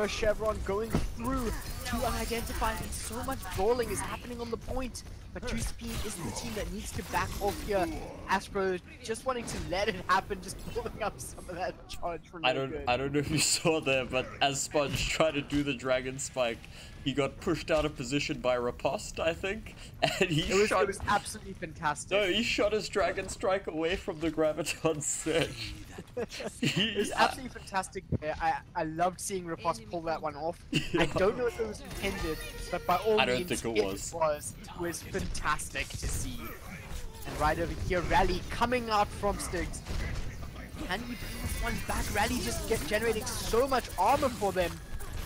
Chevron going through to Unidentified, and so much brawling is happening on the point. But 2CP is the team that needs to back off here. Astro just wanting to let it happen, just pulling up some of that charge from I don't know if you saw there, but as Sponge tried to do the Dragon Spike, he got pushed out of position by Riposte, I think, and it was absolutely fantastic. No, he shot his Dragon Strike away from the Graviton Surge. It was absolutely fantastic there. I loved seeing Riposte pull that one off. I don't know if it was intended, but by all means, it was fantastic to see. And right over here, Rally coming out from Styx. Can he bring this one back? Rally just generating so much armor for them.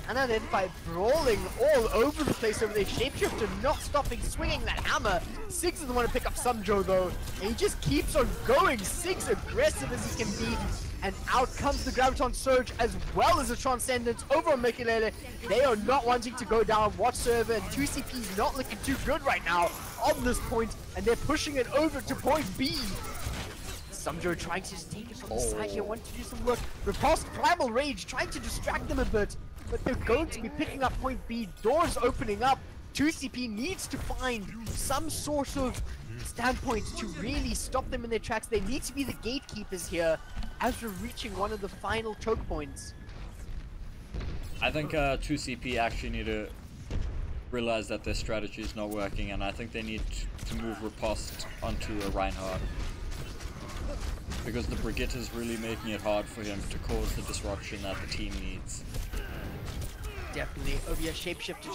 Unidentified brawling all over the place over there. Shapeshifter not stopping, swinging that hammer. Siggs is the one to pick up some Joe though. And he just keeps on going. Siggs aggressive as he can be. And out comes the Graviton Surge as well as the Transcendence over on Mekalele. They are not wanting to go down. Watch server and 2CP is not looking too good right now on this point. And they're pushing it over to point B. Sumjo trying to just take it from the side here, want to do some work. Repulsed Primal Rage trying to distract them a bit. But they're going to be picking up point B. Doors opening up. 2CP needs to find some sort of standpoint to really stop them in their tracks. They need to be the gatekeepers here as we're reaching one of the final choke points. I think 2CP actually need to realize that their strategy is not working, and I think they need to move Riposte onto a Reinhardt. Because the Brigitte is really making it hard for him to cause the disruption that the team needs. Definitely. Over here, Shapeshifter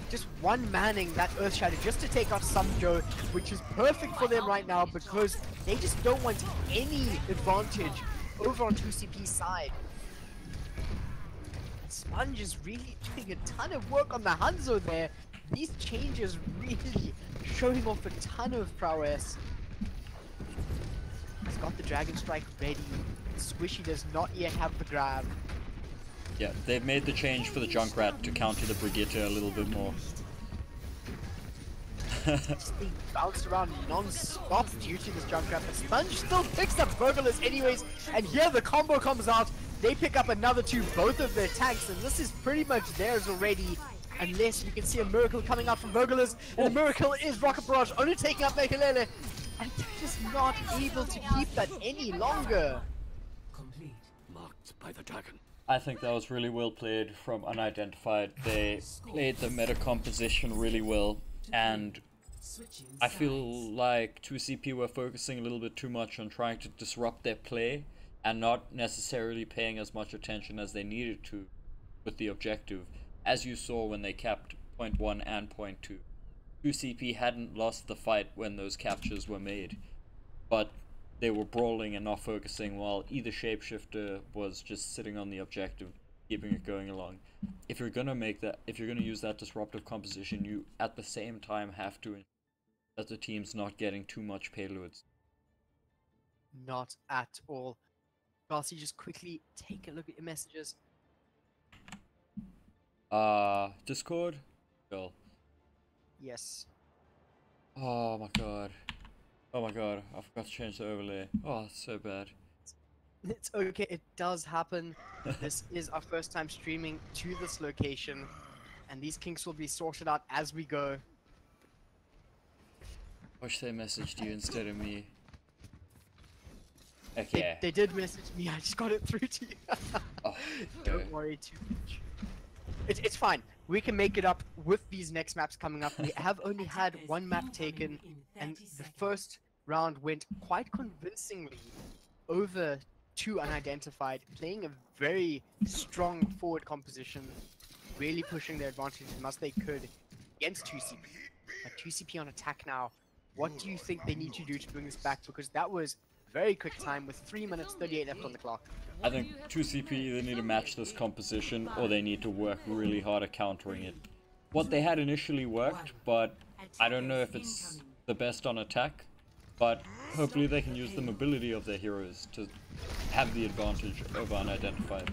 just one manning that Earth Shadow just to take out Sumjo, which is perfect for them right now because they just don't want any advantage over on 2CP's side. Sponge is really doing a ton of work on the Hanzo there. These changes really showing off a ton of prowess. He's got the Dragon Strike ready. Squishy does not yet have the grab. Yeah, they've made the change for the Junkrat to counter the Brigitte a little bit more. Just being bounced around non-stop due to this Junkrat, but Sponge still picks up Burglars anyways, and here the combo comes out. They pick up another two, both of their tanks, and this is pretty much theirs already. Unless you can see a Miracle coming out from Burglars, and the Miracle is Rocket Barrage, only taking out Mekalele, and they're just not able to keep that any longer. Complete. Marked by the dragon. I think that was really well played from Unidentified. They played the meta composition really well, and I feel like 2CP were focusing a little bit too much on trying to disrupt their play and not necessarily paying as much attention as they needed to with the objective, as you saw when they capped point 1 and point 2. 2CP hadn't lost the fight when those captures were made, but they were brawling and not focusing, while either shapeshifter was just sitting on the objective, keeping it going along. If you're gonna use that disruptive composition, you at the same time have to ensure that the team's not getting too much payloads. Not at all. Gastlee, just quickly take a look at your messages. Discord? Well. Yes. Oh my god. Oh my god, I forgot to change the overlay. Oh, it's so bad. It's okay, it does happen. This is our first time streaming to this location, and these kinks will be sorted out as we go. Wish they messaged you instead of me. Okay. They did message me, I just got it through to you. Oh, Don't worry too much. It's fine. We can make it up with these next maps coming up. We have only had one map taken, and the first round went quite convincingly over to Unidentified, playing a very strong forward composition, really pushing their advantage as much as they could against 2CP. But 2CP on attack now. What do you think they need to do to bring this back? Because that was very quick time with 3 minutes 38 left on the clock. I think 2CP either need to match this composition or they need to work really hard at countering it. What they had initially worked, but I don't know if it's the best on attack, but hopefully they can use the mobility of their heroes to have the advantage over Unidentified.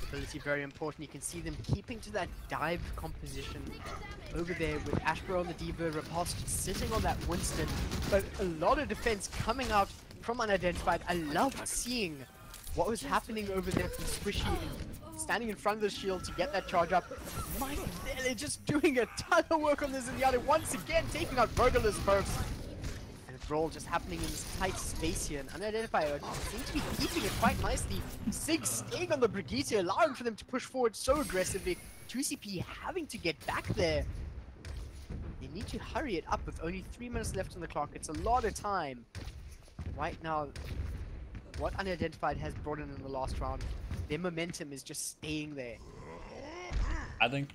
Ability very important. You can see them keeping to that dive composition over there with Ashbro on the D.Va, Riposte sitting on that Winston, but a lot of defense coming out from Unidentified. I loved seeing what was happening over there from Squishy and standing in front of the shield to get that charge up. They're just doing a ton of work on this in the other, once again taking out Burglar's first. And a brawl just happening in this tight space here, and Unidentified seem to be keeping it quite nicely. Sig staying on the Brigitte, allowing for them to push forward so aggressively. 2CP having to get back there. They need to hurry it up with only 3 minutes left on the clock. It's a lot of time. Right now, what Unidentified has brought in the last round, their momentum is just staying there. I think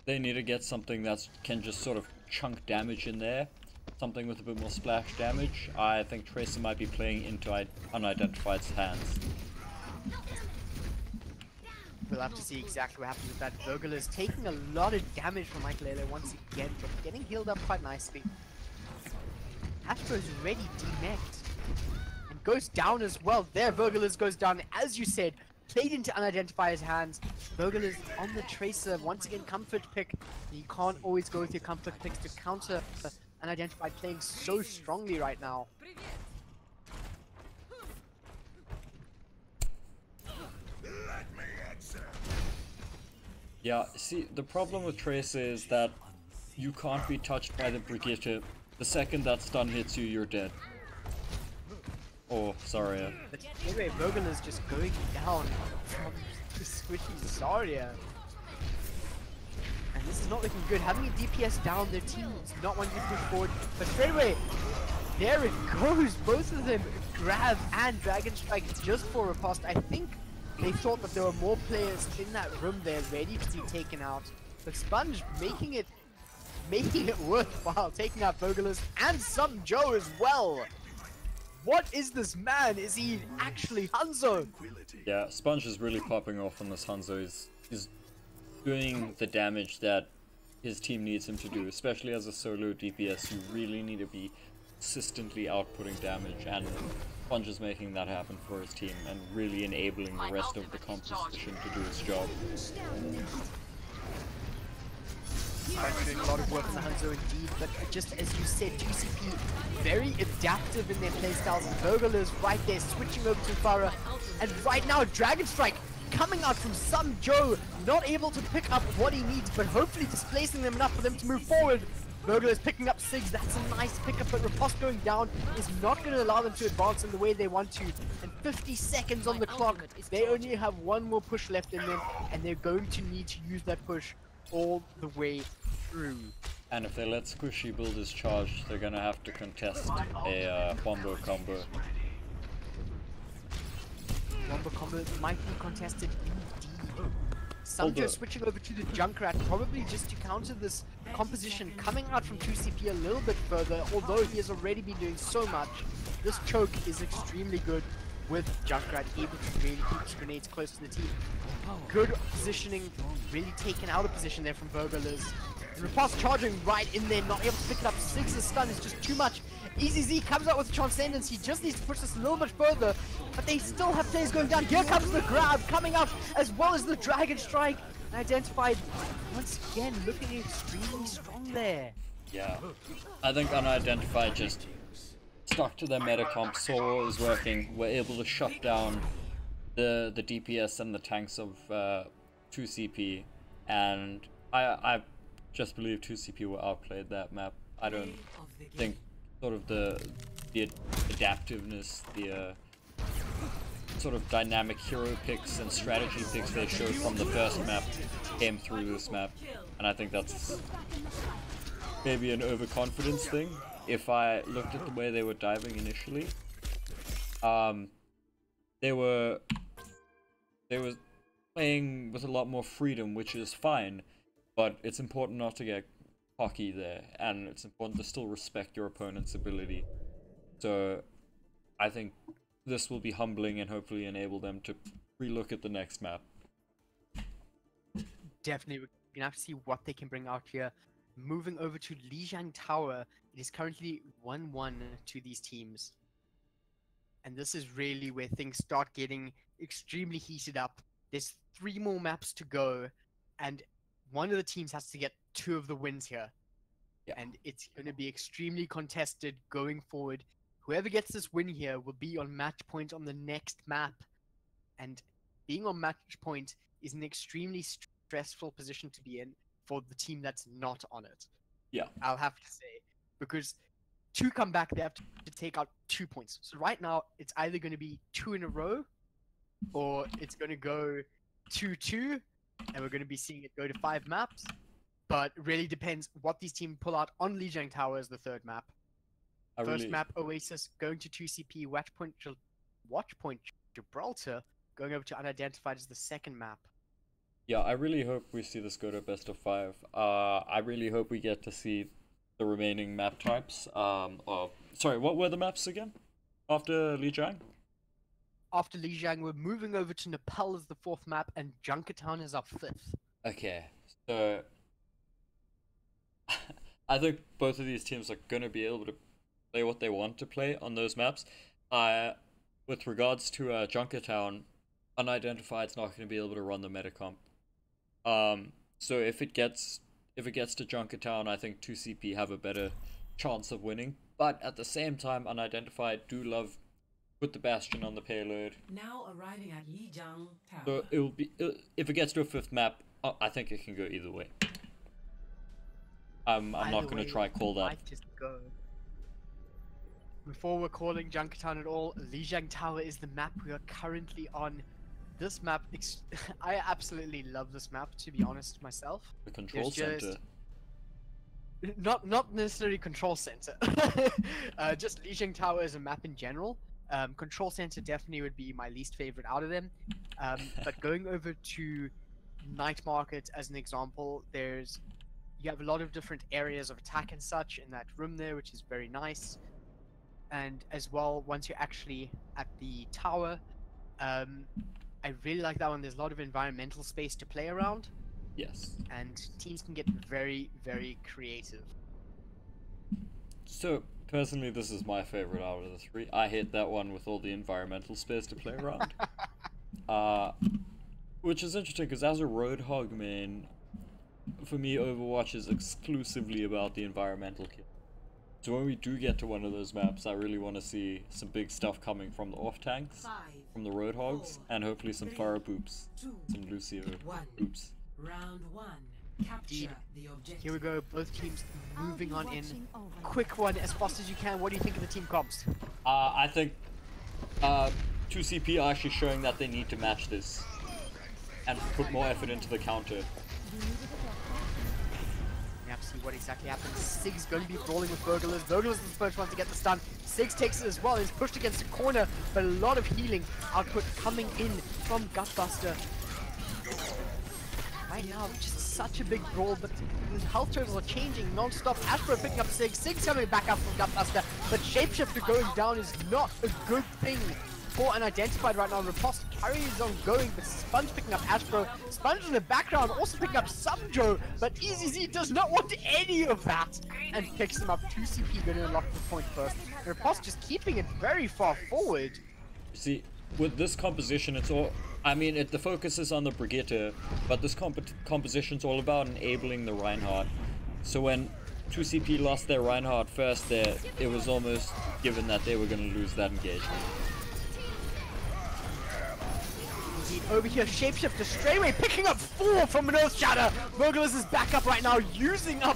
they need to get something that can just sort of chunk damage in there. Something with a bit more splash damage. I think Tracer might be playing into Unidentified's hands. We'll have to see exactly what happens with that. Vogel is taking a lot of damage from Michael once again, but getting healed up quite nicely. Astro is already demeched and goes down as well. There, Vogelers goes down, as you said, played into Unidentified's hands. Vogelers on the Tracer, once again, comfort pick. You can't always go with your comfort picks to counter Unidentified playing so strongly right now. Yeah, see, the problem with Tracer is that you can't be touched by the Brigitte. The second that stun hits you, you're dead. Oh, sorry. But anyway, Vogel is just going down from the squishy Zarya. And this is not looking good. Having a DPS down, their team is not wanting to push forward. But straight away, there it goes. Both of them grab and Dragon Strike just for Riposte. I think they thought that there were more players in that room there ready to be taken out. But Sponge making it worthwhile, taking out Vogelers and some Joe as well. What is this man? Is he actually Hanzo? Yeah, Sponge is really popping off on this Hanzo. He's doing the damage that his team needs him to do, especially as a solo DPS. You really need to be consistently outputting damage, and Sponge is making that happen for his team and really enabling the rest of the composition to do its job. Doing a lot of work on the Hanzo indeed, but just as you said, 2CP very adaptive in their playstyles. Vogel is right there switching over to Farah, and right now Dragon Strike coming out from some Joe, not able to pick up what he needs, but hopefully displacing them enough for them to move forward. Vogel is picking up Sigs, that's a nice pickup, but Riposte going down is not going to allow them to advance in the way they want to. And 50 seconds on the clock, they only have one more push left in them, and they're going to need to use that push all the way through. And if they let Squishy build his charge, they're gonna have to contest a Wombo combo. combo might be contested indeed. Although- Sanjo switching over to the Junkrat, probably just to counter this composition, coming out from 2CP a little bit further, although he has already been doing so much. This choke is extremely good with Junkrat able to really keep his grenades close to the team. Good positioning, really taken out of position there from Burgerless. And Riposte charging right in there, not able to pick it up. Six's stun is just too much. EZZ comes out with Transcendence, he just needs to push this a little bit further, but they still have players going down. Here comes the grab, coming out, as well as the Dragon Strike. Unidentified, once again, looking extremely strong there. Yeah, I think Unidentified just stuck to their meta comp, saw what was working, were able to shut down the DPS and the tanks of 2CP, and I just believe 2CP were outplayed that map. I don't think sort of the adaptiveness, the sort of dynamic hero picks and strategy picks they showed from the first map came through this map, and I think that's maybe an overconfidence thing. If I looked at the way they were diving initially, they were playing with a lot more freedom, which is fine, but it's important not to get cocky there, and it's important to still respect your opponent's ability. So I think this will be humbling and hopefully enable them to relook at the next map. Definitely, we're gonna have to see what they can bring out here. Moving over to Lijiang Tower, it is currently 1-1 to these teams. And this is really where things start getting extremely heated up. There's 3 more maps to go, and one of the teams has to get 2 of the wins here. Yeah. And it's going to be extremely contested going forward. Whoever gets this win here will be on match point on the next map. And being on match point is an extremely stressful position to be in for the team that's not on it. Yeah. I'll have to say. Because to come back, they have to take out 2 points. So right now, it's either going to be 2 in a row, or it's going to go 2-2, and we're going to be seeing it go to 5 maps. But it really depends what these teams pull out on Lijiang Tower as the 3rd map. First map, Oasis, going to 2CP, Watchpoint Gibraltar, going over to Unidentified as the 2nd map. Yeah, I really hope we see this go to best of 5. I really hope we get to see the remaining map types. Sorry, what were the maps again? After Lijiang? After Lijiang, we're moving over to Nepal as the 4th map, and Junkertown is our 5th. Okay, so I think both of these teams are going to be able to play what they want to play on those maps. With regards to Junkertown, Unidentified's not going to be able to run the meta comp. So if it gets to Junkertown, I think 2CP have a better chance of winning. But at the same time, Unidentified do love put the Bastion on the payload. Now arriving at Lijiang Tower. So it will be if it gets to a 5th map, I think it can go either way. I'm not going to try call that. Might just go. Before we're calling Junkertown at all, Lijiang Tower is the map we are currently on. This map, I absolutely love this map, to be honest myself. The control center. Not necessarily control center. Just Lijiang Tower as a map in general. Control center definitely would be my least favorite out of them. But going over to Night Market as an example, you have a lot of different areas of attack and such in that room there, which is very nice. And as well, once you're actually at the tower, I really like that one. There's a lot of environmental space to play around. Yes. And teams can get very, very creative. So, personally, this is my favorite out of the 3. I hate that one with all the environmental space to play around. Which is interesting, because as a Roadhog main, for me, Overwatch is exclusively about the environmental kill. So when we do get to one of those maps, I really want to see some big stuff coming from the off-tanks, from the Roadhogs, and hopefully some Pharah boops, some Lucio boops. Round 1. Capture the objective. Here we go, both teams moving on in. Quick one, as fast as you can. What do you think of the team comps? I think 2CP are actually showing that they need to match this and put more effort into the counter. We have to see what exactly happens. Sig's going to be brawling with Burglars. Burglars is the first one to get the stun. Sig takes it as well. He's pushed against the corner, but a lot of healing output coming in from Gutbuster. Right now, just such a big brawl, but the health totals are changing non-stop. Astro picking up Sig. Sig's coming back up from Gutbuster, but Shapeshifter going down is not a good thing for Unidentified right now. Riposte carries on going, but Sponge picking up Astro. Sponge in the background also picking up Subjo, but EZZ does not want any of that and picks him up. 2CP going to unlock the point first. Riposte just keeping it very far forward. See, with this composition, it's all... I mean, the focus is on the Brigitte, but this composition's all about enabling the Reinhardt. So when 2CP lost their Reinhardt first there, it was almost given that they were going to lose that engagement. Over here, Shapeshifter straight away picking up 4 from an Earth Shatter. Burglars is back up right now, using up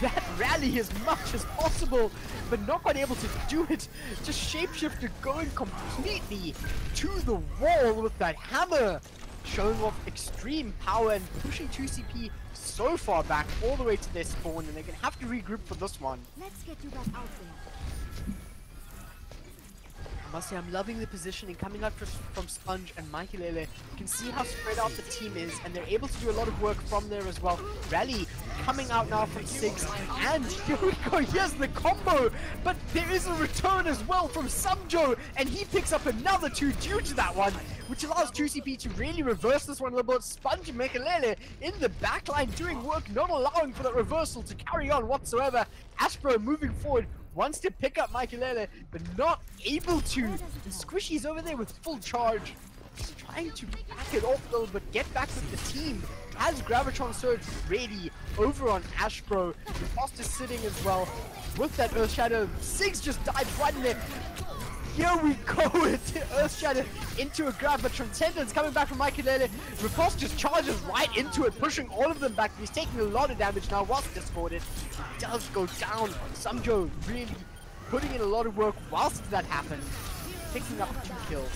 that rally as much as possible, but not quite able to do it. Just Shapeshifter going completely to the wall with that hammer, showing off extreme power and pushing 2CP so far back all the way to their spawn, and they're gonna have to regroup for this one. Let's get you back out there. I must say, I'm loving the positioning coming out from Sponge and Michaelele. You can see how spread out the team is, and they're able to do a lot of work from there as well. Rally coming out now from Sigs, and here we go, here's the combo, but there is a return as well from Subjo, and he picks up another 2 due to that one, which allows 2CP to really reverse this one a little bit. Sponge and Michaelele in the backline doing work, not allowing for that reversal to carry on whatsoever. Ashbro moving forward, wants to pick up Michaelele, but not able to. And Squishy's over there with full charge. He's trying to back it off a little bit, get back with the team. Has Gravitron Surge ready over on Ashbro. Riposte is sitting as well with that Earth Shadow. Sigs just died right in there. Here we go with Earth Shadow into a grab, but Transcendence coming back from Michaelele. Riposte just charges right into it, pushing all of them back. He's taking a lot of damage now whilst discorded. He does go down. Samjo really putting in a lot of work whilst that happened, picking up 2 kills.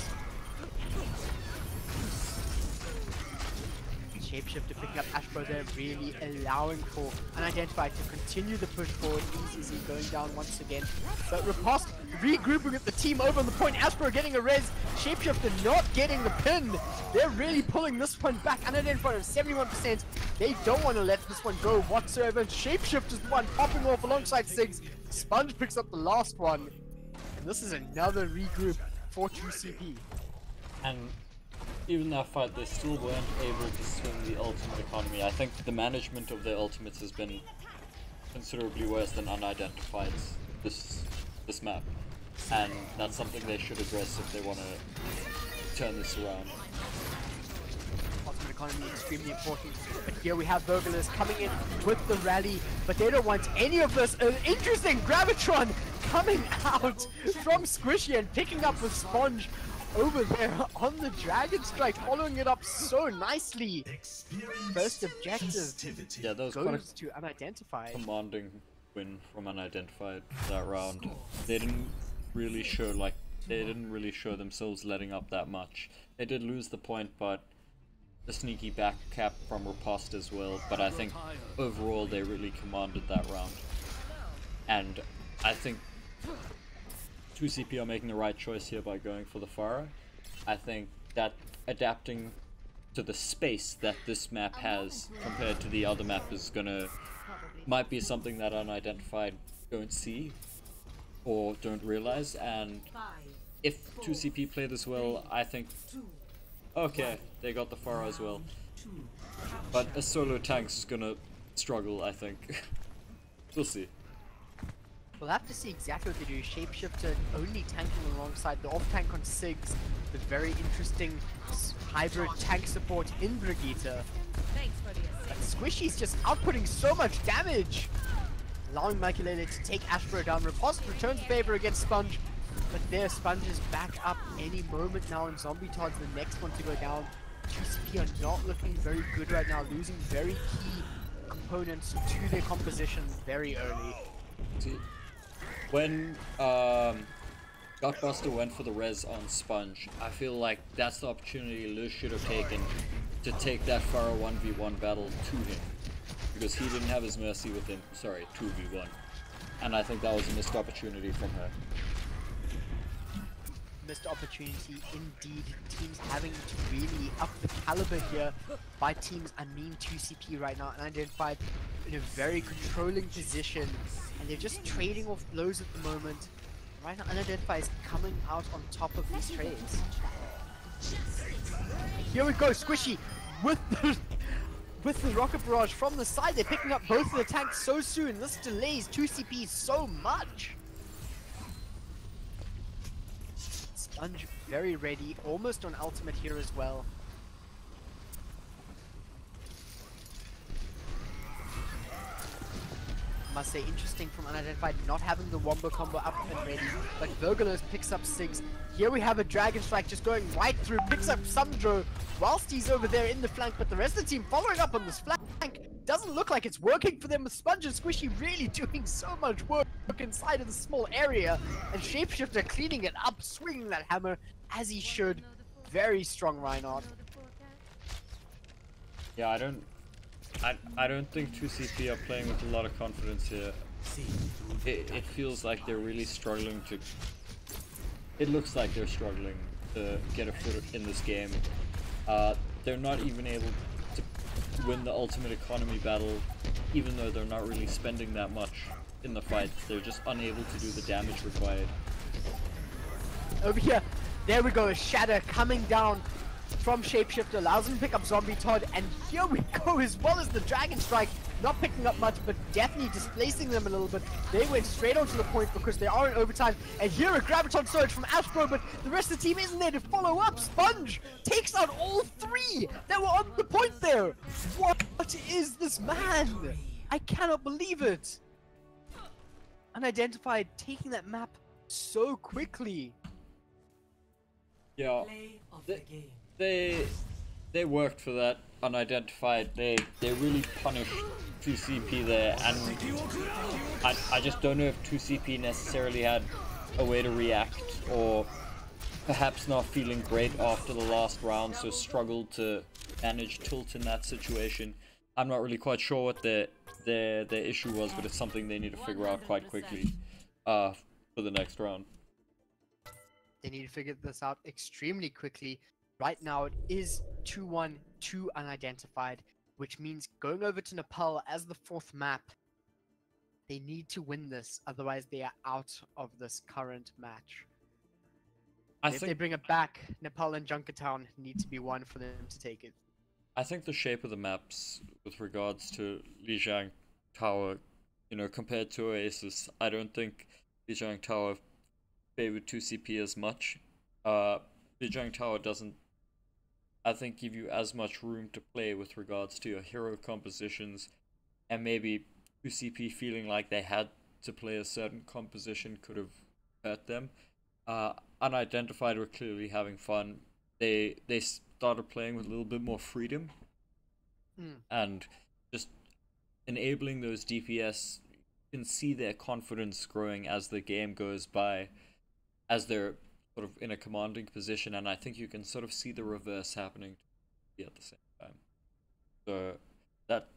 Shapeshifter picking up Ashbro there, really allowing for Unidentified to continue the push forward. EZZ going down once again, but Riposte regrouping with the team over on the point. Ashbro getting a res, Shapeshifter not getting the pin. They're really pulling this one back. Unidentified of 71%. They don't want to let this one go whatsoever. Shapeshifter's the one popping off alongside Sigs. Sponge picks up the last one, and this is another regroup for 2CP. And even that fight, they still weren't able to swing the ultimate economy. I think the management of their ultimates has been considerably worse than Unidentified's this map, and that's something they should address if they want to turn this around. Ultimate economy extremely important, but here we have Burglars coming in with the rally, but they don't want any of this. Interesting Gravitron coming out from Squishy and picking up with Sponge over there on the Dragon Strike, following it up so nicely. First objective Yeah, that was goes quite to Unidentified. a commanding win from Unidentified that round. They didn't really show themselves letting up that much. They did lose the point, but a sneaky back cap from Riposte as well. But I think overall they really commanded that round, and I think 2CP are making the right choice here by going for the Pharah. I think that adapting to the space that this map has compared to the other map is might be something that Unidentified don't see or don't realize, and if 2CP play this well, I think okay, they got the Pharah as well. But a solo tank's gonna struggle, I think. We'll see. We'll have to see exactly what they do. Shapeshifter only tanking alongside the off-tank on Sigs, with very interesting hybrid tank support in Brigitte. But Squishy's just outputting so much damage, allowing Michaelele to take Ashbro down. Riposte returns favor against Sponge, but there Sponge is back up any moment now, and Zombie Todd's the next one to go down. 2CP are not looking very good right now, losing very key components to their composition very early. See, when Gutbuster went for the res on Sponge, I feel like that's the opportunity Liz should have taken to take that Pharah 1v1 battle to him. because he didn't have his Mercy within, sorry, 2v1. And I think that was a missed opportunity from her. Missed opportunity indeed. Teams having to really up the caliber here by teams. I mean 2CP right now, and Unidentified in a very controlling position, and they're just trading off blows at the moment. Right now Unidentified is coming out on top of these trades. Here we go, Squishy with the rocket barrage from the side. They're picking up both of the tanks so soon. This delays 2CP so much. Sponge very ready, almost on ultimate here as well. Must say, interesting from Unidentified not having the wombo combo up and ready, but Virgolos picks up Sigs. Here we have a Dragon Strike just going right through, picks up Sumdro whilst he's over there in the flank, but the rest of the team following up on this flank. Doesn't look like it's working for them, with Sponge and Squishy really doing so much work inside of the small area, and Shapeshifter cleaning it up, swinging that hammer as he should. Very strong Reinhardt. Yeah, I don't think 2CP are playing with a lot of confidence here. It feels like they're really struggling to... It looks like they're struggling to get a foot in this game. They're not even able to win the ultimate economy battle, even though they're not really spending that much in the fight. They're just unable to do the damage required. Over here, there we go, a Shatter coming down from Shapeshifter, allows him to pick up Zombie Todd, and here we go, as well as the Dragon Strike, not picking up much, but definitely displacing them a little bit. They went straight onto the point because they are in overtime, and here a Graviton Surge from Ashbro, but the rest of the team isn't there to follow up. Sponge takes out all three that were on the point there. What is this man? I cannot believe it. Unidentified taking that map so quickly. Yeah, Play of the game. they worked for that. Unidentified. They really punished 2CP there, and I just don't know if 2CP necessarily had a way to react, or perhaps not feeling great after the last round, so struggled to manage tilt in that situation. I'm not really quite sure what their issue was, but it's something they need to figure out quite quickly for the next round. They need to figure this out extremely quickly. Right now it is 2-1 to Unidentified, which means going over to Nepal as the fourth map. They need to win this, otherwise they are out of this current match. If they bring it back, Nepal and Junkertown need to be one for them to take it. I think the shape of the maps with regards to Lijiang Tower, you know, compared to Oasis, I don't think Lijiang Tower favored 2CP as much. Lijiang Tower doesn't, I think, give you as much room to play with regards to your hero compositions, and maybe 2CP feeling like they had to play a certain composition could have hurt them. Unidentified were clearly having fun. They started playing with a little bit more freedom, and just enabling those DPS. You can see their confidence growing as the game goes by, as they're sort of in a commanding position, and I think you can sort of see the reverse happening at the same time. So that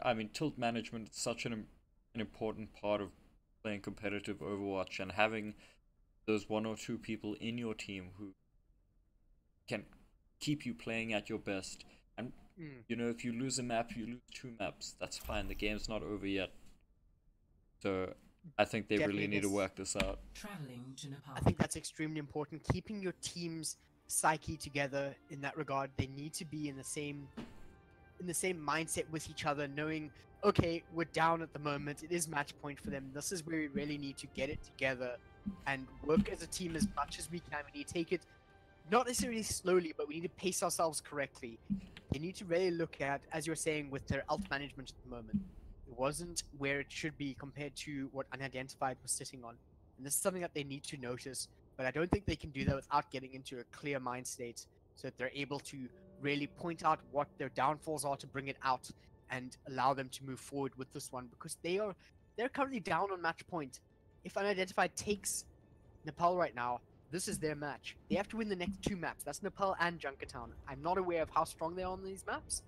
I mean, tilt management is such an important part of playing competitive Overwatch, and having those one or two people in your team who can keep you playing at your best. And you know, if you lose a map, you lose two maps, that's fine, the game's not over yet. So I think they really need to work this out. Traveling to Nepal. I think that's extremely important. Keeping your team's psyche together in that regard. They need to be in the same mindset with each other, knowing, okay, we're down at the moment. It is match point for them. This is where we really need to get it together and work as a team as much as we can. We need to take it not necessarily slowly, but we need to pace ourselves correctly. They need to really look at, as you're saying, with their ult management at the moment. It wasn't where it should be compared to what Unidentified was sitting on. And this is something that they need to notice, but I don't think they can do that without getting into a clear mind state so that they're able to really point out what their downfalls are to bring it out and allow them to move forward with this one, because they're currently down on match point. If Unidentified takes Nepal right now, this is their match. They have to win the next two maps. That's Nepal and Junkertown. I'm not aware of how strong they are on these maps,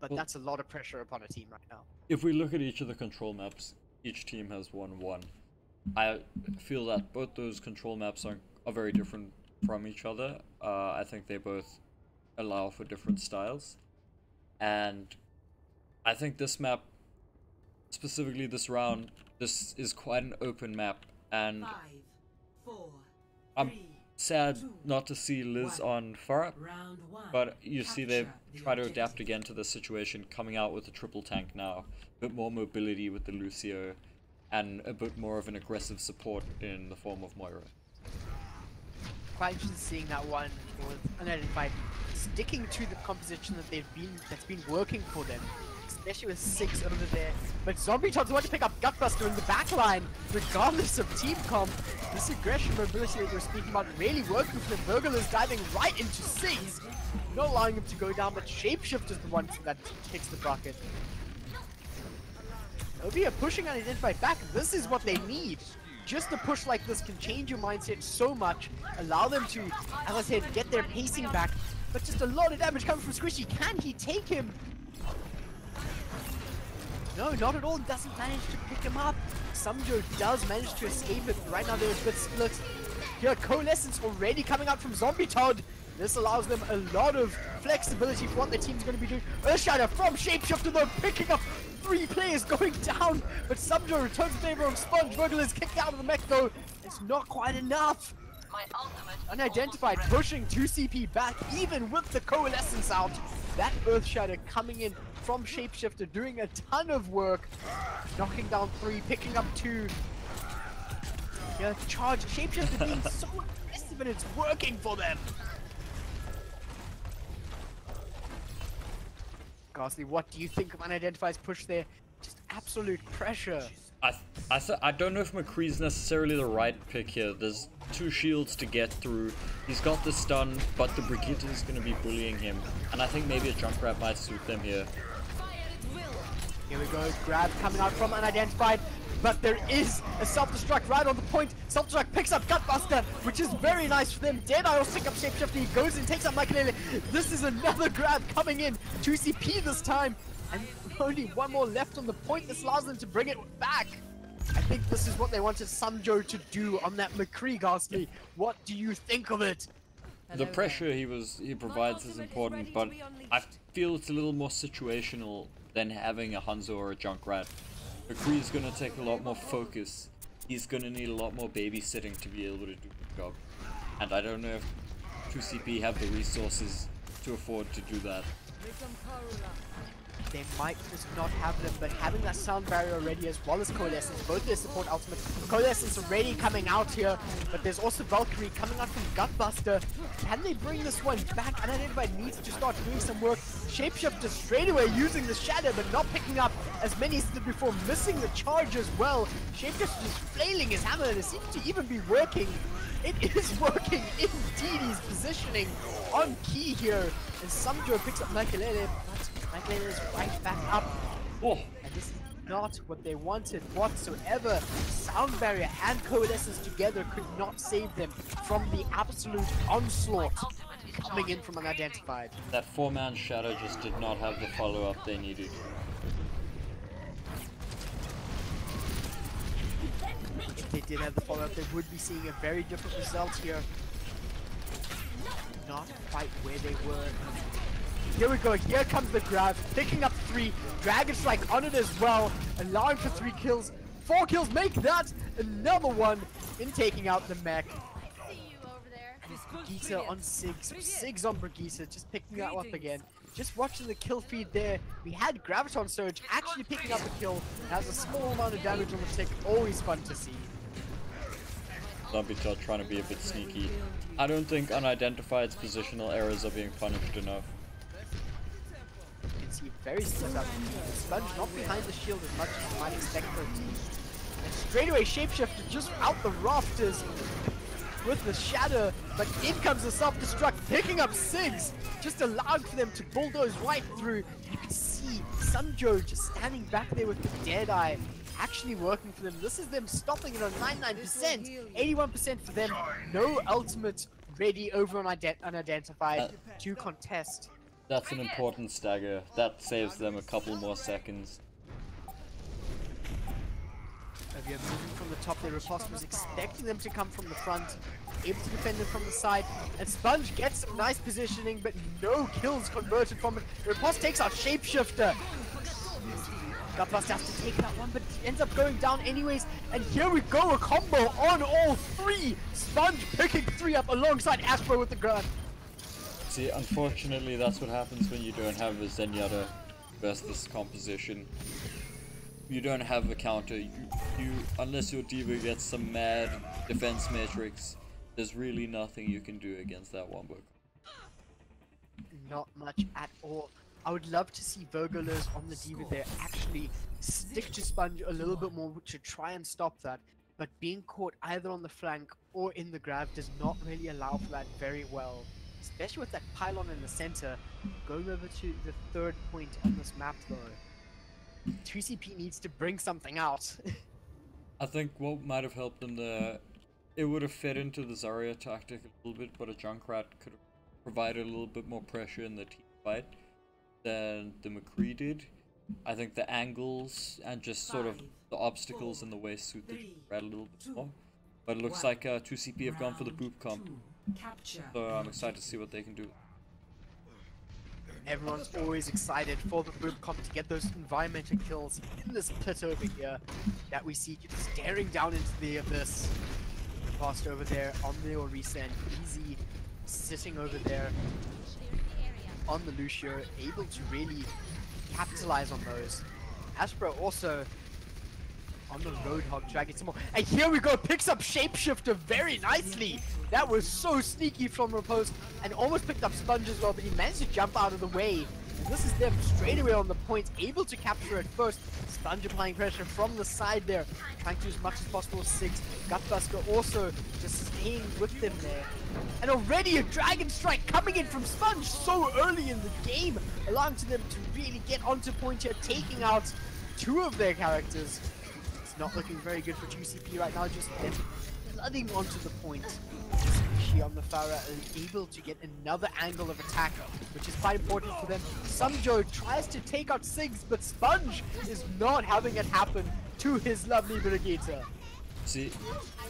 but Well, that's a lot of pressure upon a team right now. if we look at each of the control maps, each team has won one. I feel that both those control maps are very different from each other. I think they both allow for different styles. And I think this map, specifically this round, this is quite an open map. And 5, 4, I'm 3, sad 2, not to see Liz 1. on Farah. Round 1. But you see they Capture the try to adapt objective. again to the situation, coming out with a triple tank now. A bit more mobility with the Lucio, and a bit more of an aggressive support in the form of Moira. Quite interested seeing that one with Unidentified sticking to the composition that's been working for them, especially with 6 over there. But Zombie Todd's want to pick up Gutbuster in the back line, regardless of team comp. This aggression mobility that we're speaking about really working for them. Virgil is diving right into 6, not allowing him to go down, but Shapeshift is the one that kicks the bucket. Obi are pushing Unidentified back. This is what they need. Just a push like this can change your mindset so much, allow them to, as I said, get their pacing back. But just a lot of damage coming from Squishy. Can he take him? No, not at all. Doesn't manage to pick him up. Sumjo does manage to escape it. Right now they're a bit split. Here, Coalescence already coming out from Zombie Todd. This allows them a lot of flexibility for what their team's going to be doing. Earthshadow from Shapeshifter though, picking up 3 players going down. But Sumjo returns the favor on Sponge. Virgil is kicked out of the mech though. It's not quite enough. Unidentified pushing 2CP back, even with the Coalescence out. That Earthshadow coming in from Shapeshifter, doing a ton of work. Knocking down 3, picking up 2. Yeah, charge. Shapeshifter being so aggressive and it's working for them. Gastlee, what do you think of Unidentified's push there? Just absolute pressure. I don't know if McCree's necessarily the right pick here. There's 2 shields to get through. He's got the stun, but the Brigitte is going to be bullying him. And I think maybe a jump grab might suit them here. Here we go, grab coming out from Unidentified, but there is a self-destruct right on the point. Self-destruct picks up Gutbuster, which is very nice for them. Deadeye will stick up Shapeshifter, he goes and takes up Michael. This is another grab coming in, 2CP this time, and only 1 more left on the point. This allows them to bring it back. I think this is what they wanted Sumjo to do on that McCree, Gastlee. What do you think of it? The pressure he provides is important, but I feel it's a little more situational than having a Hanzo or a Junkrat. McCree is going to take a lot more focus. He's going to need a lot more babysitting to be able to do the job. And I don't know if 2CP have the resources to afford to do that. They might just not have them, but having that sound barrier already as well as Coalescence, both their support ultimate. Coalescence already coming out here, but there's also Valkyrie coming out from Gutbuster. Can they bring this one back? Unidentified needs to start doing some work. Shapeshifter straight away using the shadow, but not picking up as many as he did before, missing the charge as well. Shapeshifter just flailing his hammer, and it seems to even be working. It is working indeed. He's positioning on key here, and Sumjo picks up Michaelele, but Michaelele is right back up. Oh, And this is not what they wanted whatsoever. Sound barrier and Coalescence together could not save them from the absolute onslaught coming in from Unidentified. that 4-man shadow just did not have the follow-up they needed. If they did have the follow-up, they would be seeing a very different result here. Not quite where they were. Here we go, here comes the grab, picking up 3, Dragon Strike on it as well, allowing for 3 kills, 4 kills, make that another one in taking out the mech. Brigitte on Sigs, Sigs on Brigitte, just picking that up again. Just watching the kill feed there, we had Graviton Surge actually picking up the kill, has a small amount of damage on the tick, always fun to see. Zombie Todd trying to be a bit sneaky. I don't think Unidentified's positional errors are being punished enough. You can see very split up. Sponge not behind the shield as much as you might expect for a team. And straight away Shapeshifter just out the rafters with the shadow, but in comes the self-destruct, picking up Sigs, just allowing for them to bulldoze right through. You can see Sumjo just standing back there with the Deadeye, actually working for them. This is them stopping it on 99%, 81% for them. No ultimate ready over on Unidentified to contest. That's an important stagger. That saves them a couple more seconds. Avia moving from the top there. Riposte was expecting them to come from the front, able to defend them from the side, and Sponge gets some nice positioning, but no kills converted from it. Riposte takes out Shapeshifter. Gutbust has to take that one, but ends up going down anyways. And here we go, a combo on all three. Sponge picking 3 up alongside Aspro with the gun. See, unfortunately, that's what happens when you don't have a Zenyatta versus this composition. You don't have a counter. You unless your D.Va gets some mad defense matrix, there's really nothing you can do against that one book. Not much at all. I would love to see Vogelers on the D.Va there actually stick to Sponge a little bit more to try and stop that. But being caught either on the flank or in the grab does not really allow for that very well. Especially with that pylon in the center. Going over to the 3rd point on this map though. 2CP needs to bring something out. I think what might have helped them there, it would have fed into the Zarya tactic a little bit, but a Junkrat could have provided a little bit more pressure in the team fight than the McCree did. I think the angles and just sort of the obstacles in the way suit the Junkrat a little bit more. But it looks like 2CP have gone for the boop comp, so I'm excited to see what they can do. Everyone's always excited for the boop comp to get those environmental kills in this pit over here that we see just staring down into the abyss. Fast over there on the Orisa and Easy sitting over there on the Lucio, able to really capitalize on those. Aspro also on the Roadhog dragging some more. And here we go, picks up Shapeshifter very nicely. That was so sneaky from Riposte and almost picked up Sponge as well, but he managed to jump out of the way. And this is them straight away on the point, able to capture it first. Sponge applying pressure from the side there, trying to do as much as possible with 6. Gutbuster also just staying with them there. And already a Dragon Strike coming in from Sponge so early in the game, allowing to them to really get onto point here, taking out 2 of their characters. It's not looking very good for 2CP right now, just them flooding onto the point. She on the Farah is able to get another angle of attack, which is quite important for them. Sumjo tries to take out Siggs, but Sponge is not having it happen to his lovely Brigitte. See,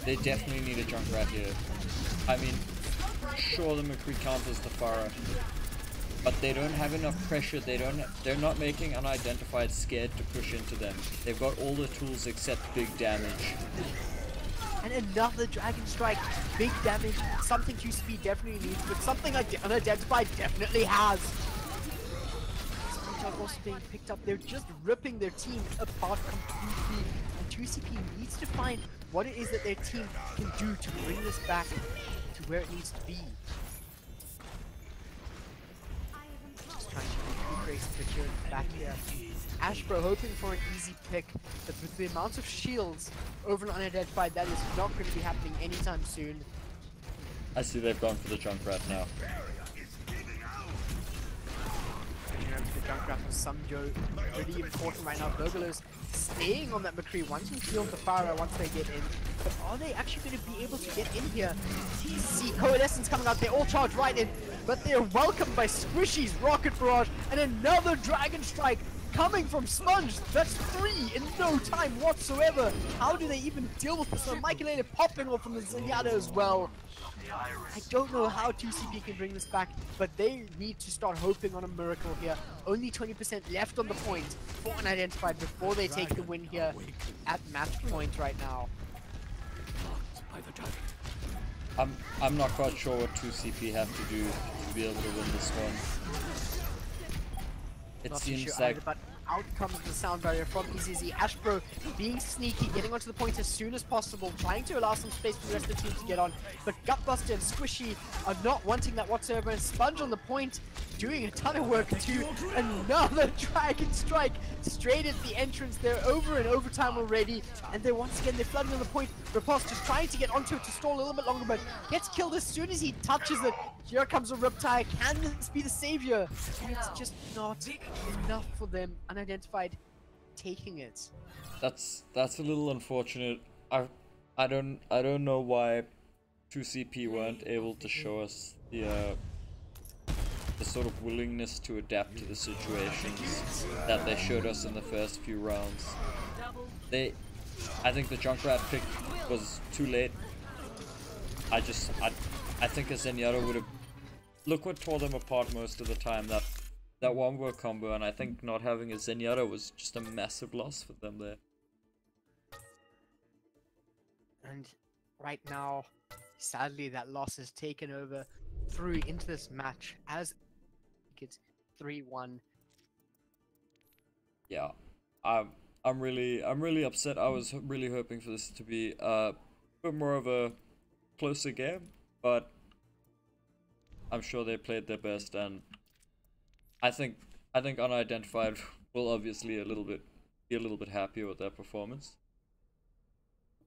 they definitely need a Junkrat here. I mean, sure the McCree counters the Farah, but they don't have enough pressure. They're not making Unidentified scared to push into them. They've got all the tools except big damage. And another Dragon Strike, big damage, something 2CP definitely needs, but something Unidentified definitely has. Sponge also being picked up, they're just ripping their team apart completely, and 2CP needs to find what it is that their team can do to bring this back to where it needs to be. Just trying to recuperate the picture back here. Ashbro hoping for an easy pick, but with the amount of shields over an Unidentified, that is not going to be happening anytime soon. I see they've gone for the Junkrat now. The Junkrat with Sumjo really important right now. Burglars staying on that McCree, wanting to kill the Farah once they get in. But are they actually going to be able to get in here? See Coalescence coming out, they all charge right in, but they're welcomed by Squishy's Rocket Barrage and another Dragon Strike coming from Sponge. That's 3 in no time whatsoever. How do they even deal with this? Michael popping off from the Zenyatta as well. I don't know how 2CP can bring this back, but they need to start hoping on a miracle here. Only 20% left on the point for Unidentified before they take the win here at match point right now. I'm not quite sure what 2CP have to do to be able to win this one. It Not seems sure like either, but out comes the sound barrier from EZZ. Ashbro being sneaky, getting onto the point as soon as possible, trying to allow some space for the rest of the team to get on. But Gutbuster and Squishy are not wanting that whatsoever, and Sponge on the point doing a ton of work too. Another Dragon Strike straight at the entrance. They're over in overtime already, and they're once again, they're flooding on the point. Riposte just trying to get onto it to stall a little bit longer, but gets killed as soon as he touches it. Here comes a Riptide. Can this be the savior? And it's just not enough for them. Unidentified taking it. that's a little unfortunate. I don't know why 2CP weren't able to show us the the sort of willingness to adapt to the situations that they showed us in the first few rounds. I think the Junkrat pick was too late. I think a Zenyatta would have... Look what tore them apart most of the time, that wombo combo, and I think not having a Zenyatta was just a massive loss for them there. And right now, sadly, that loss has taken over through into this match as it's 3-1. Yeah, I'm really upset. I was really hoping for this to be a bit more of a closer game, but I'm sure they played their best, and I think Unidentified will obviously be a little bit happier with their performance.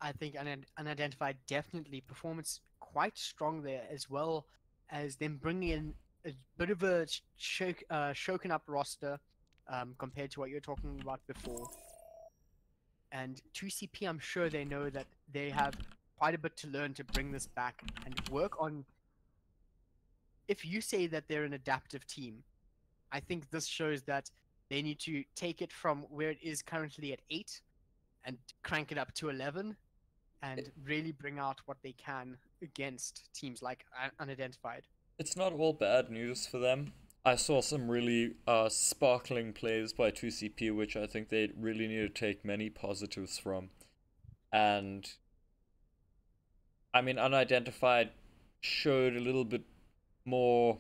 I think Unidentified definitely performance quite strong there, as well as them bringing in a bit of a shaken up roster compared to what you were talking about before. And 2CP, I'm sure they know that they have quite a bit to learn to bring this back and work on. If you say that they're an adaptive team, I think this shows that they need to take it from where it is currently at 8 and crank it up to 11 and really bring out what they can against teams like Unidentified. It's not all bad news for them. I saw some really sparkling plays by 2CP, which I think they really need to take many positives from. And I mean, Unidentified showed a little bit more.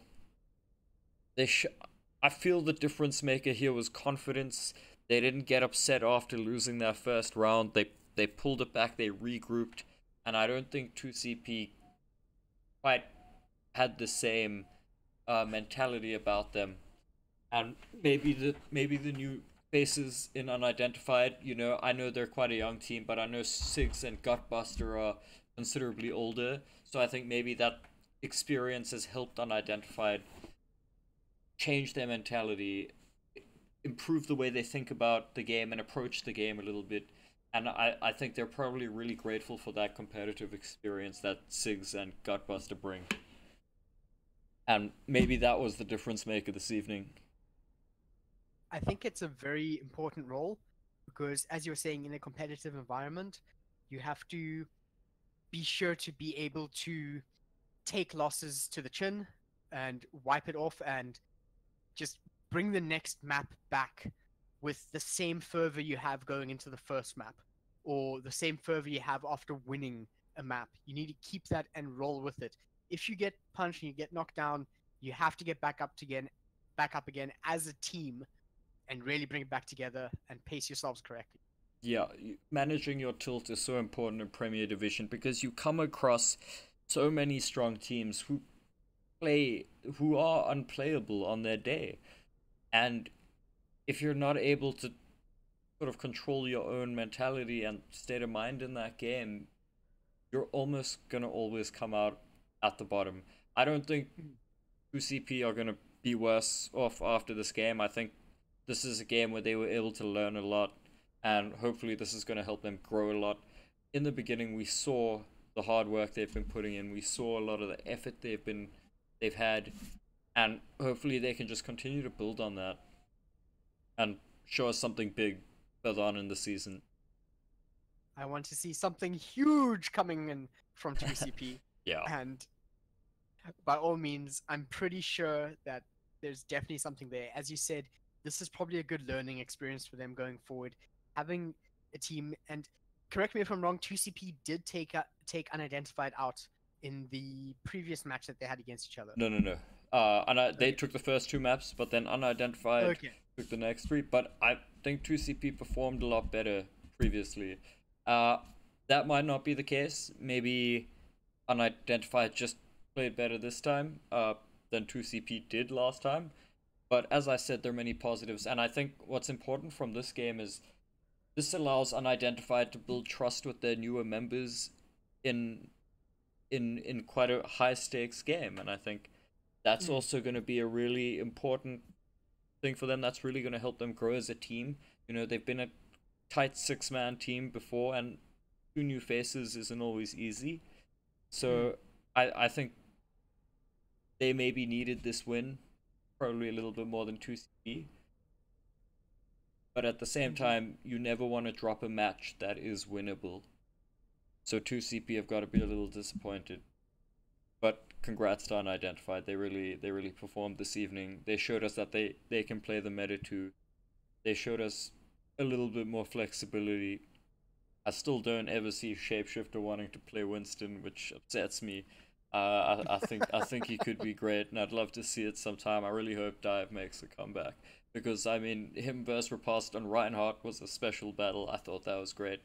I feel the difference maker here was confidence. They didn't get upset after losing their first round. They pulled it back, they regrouped, and I don't think 2CP quite had the same mentality about them. And maybe the new faces in Unidentified, you know, I know they're quite a young team, but I know Sigs and Gutbuster are considerably older, so I think maybe that experience has helped Unidentified change their mentality, improve the way they think about the game and approach the game a little bit. And I think they're probably really grateful for that competitive experience that Sigs and Gutbuster bring. And maybe that was the difference maker this evening. I think it's a very important role because, as you were saying, in a competitive environment, you have to be sure to be able to take losses to the chin and wipe it off and just bring the next map back with the same fervor you have going into the first map or the same fervor you have after winning a map. You need to keep that and roll with it. If you get punched and you get knocked down, you have to get back up again as a team and really bring it back together and pace yourselves correctly. Yeah, managing your tilt is so important in Premier Division because you come across so many strong teams who are unplayable on their day. And if you're not able to sort of control your own mentality and state of mind in that game, you're almost going to always come out at the bottom. I don't think 2CP are going to be worse off after this game. I think this is a game where they were able to learn a lot, and hopefully this is going to help them grow a lot. In the beginning, we saw the hard work they've been putting in. We saw a lot of the effort they've had, and hopefully they can just continue to build on that and show us something big further on in the season. I want to see something huge coming in from 2CP. Yeah. And by all means, I'm pretty sure that there's definitely something there. As you said, this is probably a good learning experience for them going forward. Having a team, and correct me if I'm wrong, 2CP did take Unidentified out in the previous match that they had against each other. No. They took the first 2 maps, but then Unidentified took the next 3. But I think 2CP performed a lot better previously. That might not be the case. Maybe Unidentified just played better this time than 2CP did last time. But as I said, there are many positives, and I think what's important from this game is this allows Unidentified to build trust with their newer members in quite a high stakes game, and I think that's also going to be a really important thing for them. That's really going to help them grow as a team. You know, they've been a tight 6-man team before, and 2 new faces isn't always easy. So I think they maybe needed this win probably a little bit more than 2 CP. But at the same Indeed. time, you never want to drop a match that is winnable. So 2 CP have got to be a little disappointed. But congrats to Unidentified. They really performed this evening. They showed us that they can play the meta too. They showed us a little bit more flexibility. I still don't ever see Shapeshifter wanting to play Winston, which upsets me. I think he could be great, and I'd love to see it sometime. I really hope Dive makes a comeback, because I mean, him versus Riposte on Reinhardt was a special battle. I thought that was great.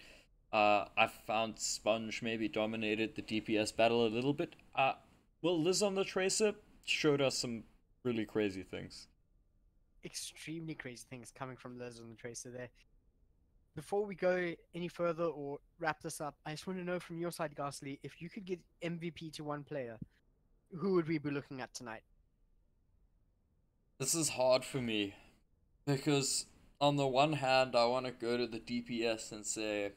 I found Sponge maybe dominated the DPS battle a little bit. Well, Liz on the Tracer showed us some really crazy things. Extremely crazy things coming from Liz on the Tracer there. Before we go any further or wrap this up, I just want to know from your side, Gastlee, if you could give MVP to one player, who would we be looking at tonight? This is hard for me, because on the one hand, I want to go to the DPS and say,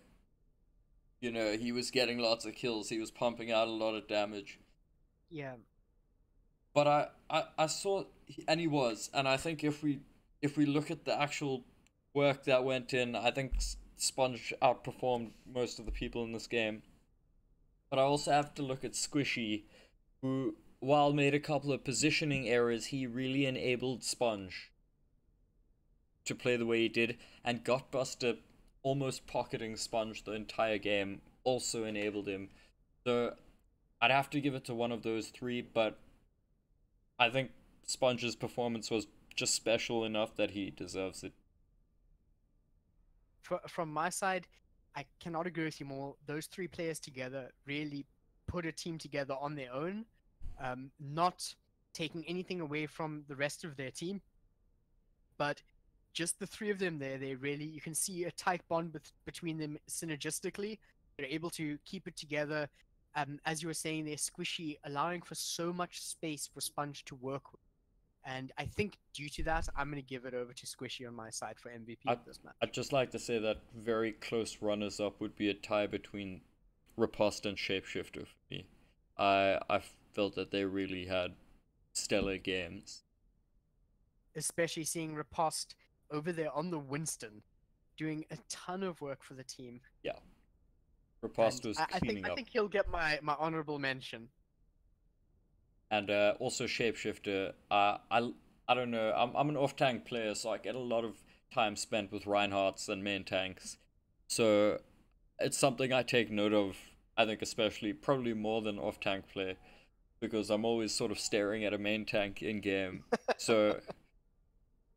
you know, he was getting lots of kills, he was pumping out a lot of damage. Yeah. But I saw, and he was, and I think if we look at the actual work that went in, I think Sponge outperformed most of the people in this game. But I also have to look at Squishy, who, while made a couple of positioning errors, he really enabled Sponge to play the way he did, and Gotbuster almost pocketing Sponge the entire game also enabled him. So I'd have to give it to one of those three, but I think Sponge's performance was just special enough that he deserves it. From my side, I cannot agree with you more. Those three players together really put a team together on their own, not taking anything away from the rest of their team, but just the three of them there, you can see a tight bond between them synergistically. They're able to keep it together. As you were saying, they're Squishy, allowing for so much space for Sponge to work with. And I think due to that, I'm going to give it over to Squishy on my side for MVP of this match. I'd just like to say that very close runners-up would be a tie between Riposte and Shapeshifter for me. I felt that they really had stellar games. Especially seeing Riposte over there on the Winston, doing a ton of work for the team. Yeah. Riposte was I cleaning up. I think he'll get my honorable mention. And also Shapeshifter, I don't know, I'm an off-tank player, so I get a lot of time spent with Reinhardts and main tanks. So it's something I take note of, I think especially, probably more than off-tank play, because I'm always sort of staring at a main tank in-game. So,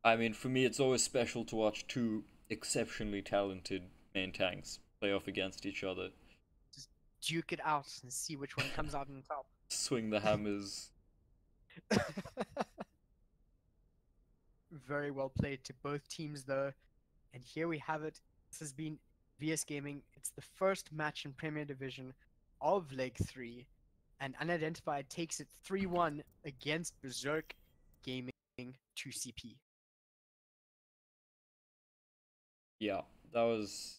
I mean, for me it's always special to watch two exceptionally talented main tanks play off against each other. Just duke it out and see which one comes out on top. Swing the hammers. Very well played to both teams, though. And here we have it. This has been VSGaming. It's the first match in Premier Division of Leg 3. And Unidentified takes it 3-1 against BZK 2CP. Yeah, that was...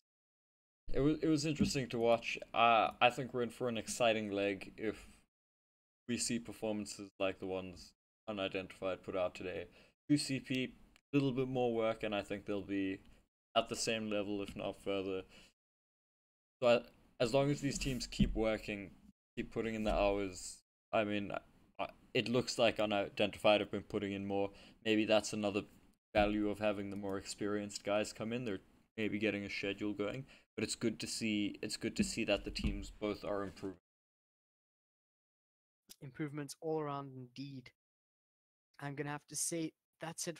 It was interesting to watch. I think we're in for an exciting leg if we see performances like the ones Unidentified put out today. 2CP, a little bit more work, and I think they'll be at the same level, if not further. So as long as these teams keep working, keep putting in the hours, I mean, it looks like Unidentified have been putting in more. Maybe that's another value of having the more experienced guys come in. They're maybe getting a schedule going, but it's good to see. It's good to see that the teams both are improving. Improvements all around indeed. I'm gonna have to say that's it for